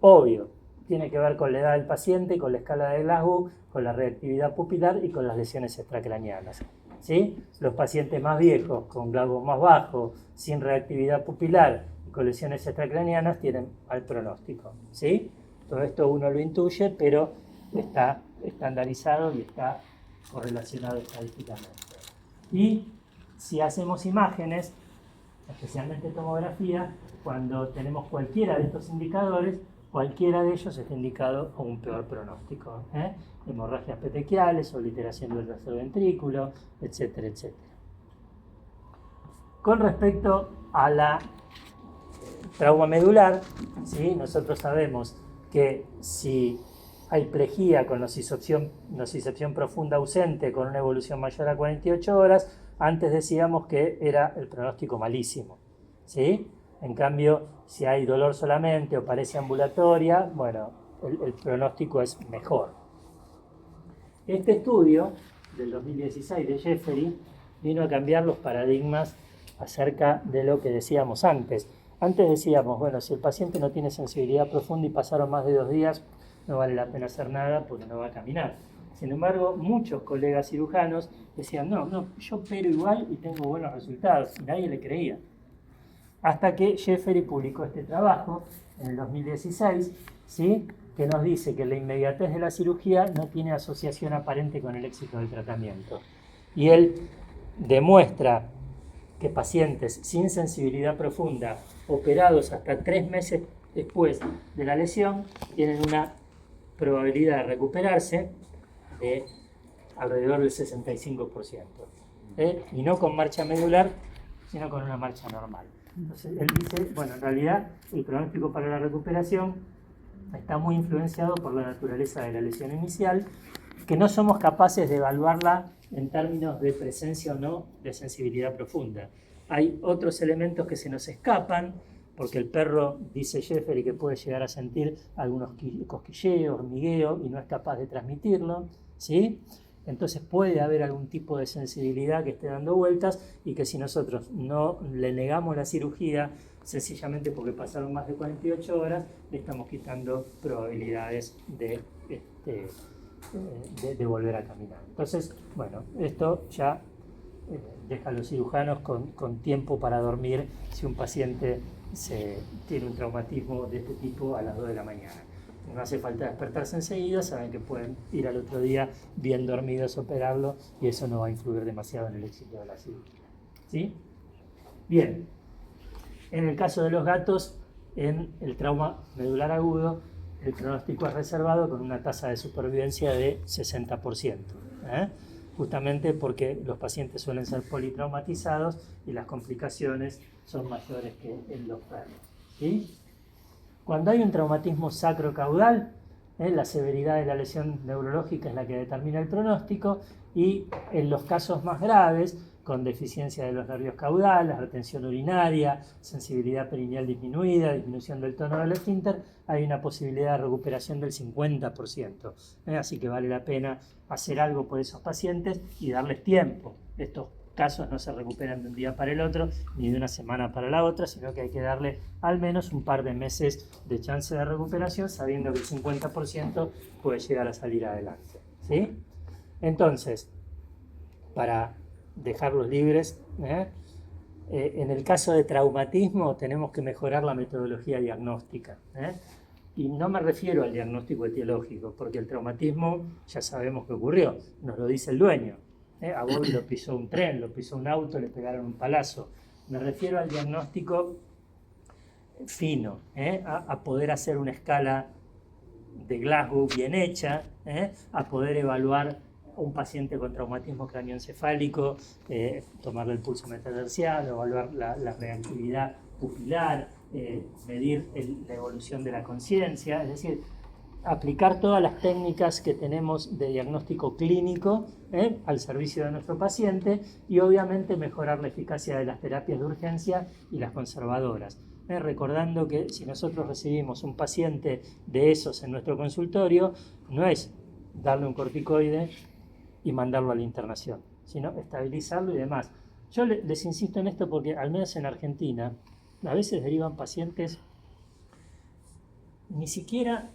obvio. Tiene que ver con la edad del paciente, con la escala de Glasgow, con la reactividad pupilar y con las lesiones extracraneanas. ¿Sí? Los pacientes más viejos, con Glasgow más bajo, sin reactividad pupilar y con lesiones extracraneanas, tienen mal pronóstico. ¿Sí? Todo esto uno lo intuye, pero está estandarizado y está correlacionado estadísticamente. Y si hacemos imágenes, especialmente tomografía, cuando tenemos cualquiera de estos indicadores, cualquiera de ellos está indicado con un peor pronóstico. Hemorragias petequiales, obliteración del tercer ventrículo, etcétera, etcétera. Con respecto a la trauma medular, ¿sí? Nosotros sabemos que si hay plejía con nocicepción profunda ausente con una evolución mayor a 48 horas, antes decíamos que era el pronóstico malísimo. ¿Sí? En cambio, si hay dolor solamente o paresia ambulatoria, bueno, el pronóstico es mejor. Este estudio del 2016 de Jeffery vino a cambiar los paradigmas acerca de lo que decíamos antes. Antes decíamos, bueno, si el paciente no tiene sensibilidad profunda y pasaron más de 2 días, no vale la pena hacer nada porque no va a caminar. Sin embargo, muchos colegas cirujanos decían, no, yo opero igual y tengo buenos resultados, y nadie le creía. Hasta que Jeffery publicó este trabajo en el 2016, ¿sí? Que nos dice que la inmediatez de la cirugía no tiene asociación aparente con el éxito del tratamiento. Y él demuestra que pacientes sin sensibilidad profunda, operados hasta 3 meses después de la lesión, tienen una probabilidad de recuperarse de alrededor del 65%. Y no con marcha medular, sino con una marcha normal. Entonces él dice, bueno, en realidad el pronóstico para la recuperación está muy influenciado por la naturaleza de la lesión inicial, que no somos capaces de evaluarla en términos de presencia o no de sensibilidad profunda. Hay otros elementos que se nos escapan, porque el perro, dice Jeffrey, que puede llegar a sentir algunos cosquilleos, hormigueo, y no es capaz de transmitirlo, ¿sí? Entonces puede haber algún tipo de sensibilidad que esté dando vueltas y que si nosotros no le negamos la cirugía, sencillamente porque pasaron más de 48 horas, le estamos quitando probabilidades de volver a caminar. Entonces, bueno, esto ya deja a los cirujanos con tiempo para dormir si un paciente tiene un traumatismo de este tipo a las 2 de la mañana. No hace falta despertarse enseguida, saben que pueden ir al otro día bien dormidos, operarlo, y eso no va a influir demasiado en el éxito de la cirugía. ¿Sí? Bien. En el caso de los gatos, en el trauma medular agudo, el pronóstico es reservado con una tasa de supervivencia de 60%. Justamente porque los pacientes suelen ser politraumatizados y las complicaciones son mayores que en los perros. ¿Sí? Cuando hay un traumatismo sacrocaudal, la severidad de la lesión neurológica es la que determina el pronóstico, y en los casos más graves, con deficiencia de los nervios caudales, retención urinaria, sensibilidad perineal disminuida, disminución del tono del esfínter, hay una posibilidad de recuperación del 50%. Así que vale la pena hacer algo por esos pacientes y darles tiempo. Estos casos no se recuperan de un día para el otro, ni de una semana para la otra, sino que hay que darle al menos un par de meses de chance de recuperación, sabiendo que el 50% puede llegar a salir adelante. ¿Sí? Entonces, para dejarlos libres, en el caso de traumatismo tenemos que mejorar la metodología diagnóstica. Y no me refiero al diagnóstico etiológico, porque el traumatismo ya sabemos que ocurrió, nos lo dice el dueño. A Bobby lo pisó un tren, lo pisó un auto, le pegaron un palazo. Me refiero al diagnóstico fino, a poder hacer una escala de Glasgow bien hecha, a poder evaluar a un paciente con traumatismo craneoencefálico, tomarle el pulso metatarsial, evaluar la reactividad pupilar, medir la evolución de la conciencia, es decir, aplicar todas las técnicas que tenemos de diagnóstico clínico al servicio de nuestro paciente, y obviamente mejorar la eficacia de las terapias de urgencia y las conservadoras. Recordando que si nosotros recibimos un paciente de esos en nuestro consultorio, no es darle un corticoide y mandarlo a la internación, sino estabilizarlo y demás. Yo les insisto en esto porque, al menos en Argentina, a veces derivan pacientes, ni siquiera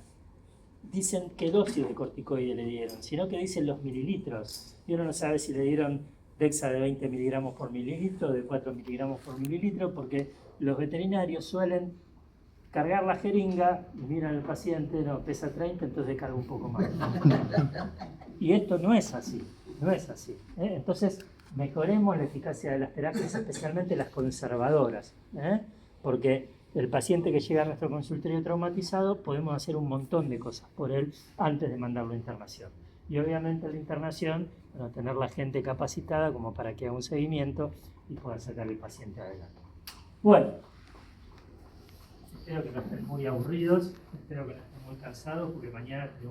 dicen qué dosis de corticoide le dieron, sino que dicen los mililitros. Y uno no sabe si le dieron Dexa de 20 miligramos por mililitro o de 4 miligramos por mililitro, porque los veterinarios suelen cargar la jeringa y miran al paciente, no, pesa 30, entonces carga un poco más. Y esto no es así, no es así. Entonces, mejoremos la eficacia de las terapias, especialmente las conservadoras, porque el paciente que llega a nuestro consultorio traumatizado, podemos hacer un montón de cosas por él antes de mandarlo a internación. Y obviamente la internación, bueno, tener la gente capacitada como para que haga un seguimiento y pueda sacar al paciente adelante. Bueno, espero que no estén muy aburridos, espero que no estén muy cansados, porque mañana tenemos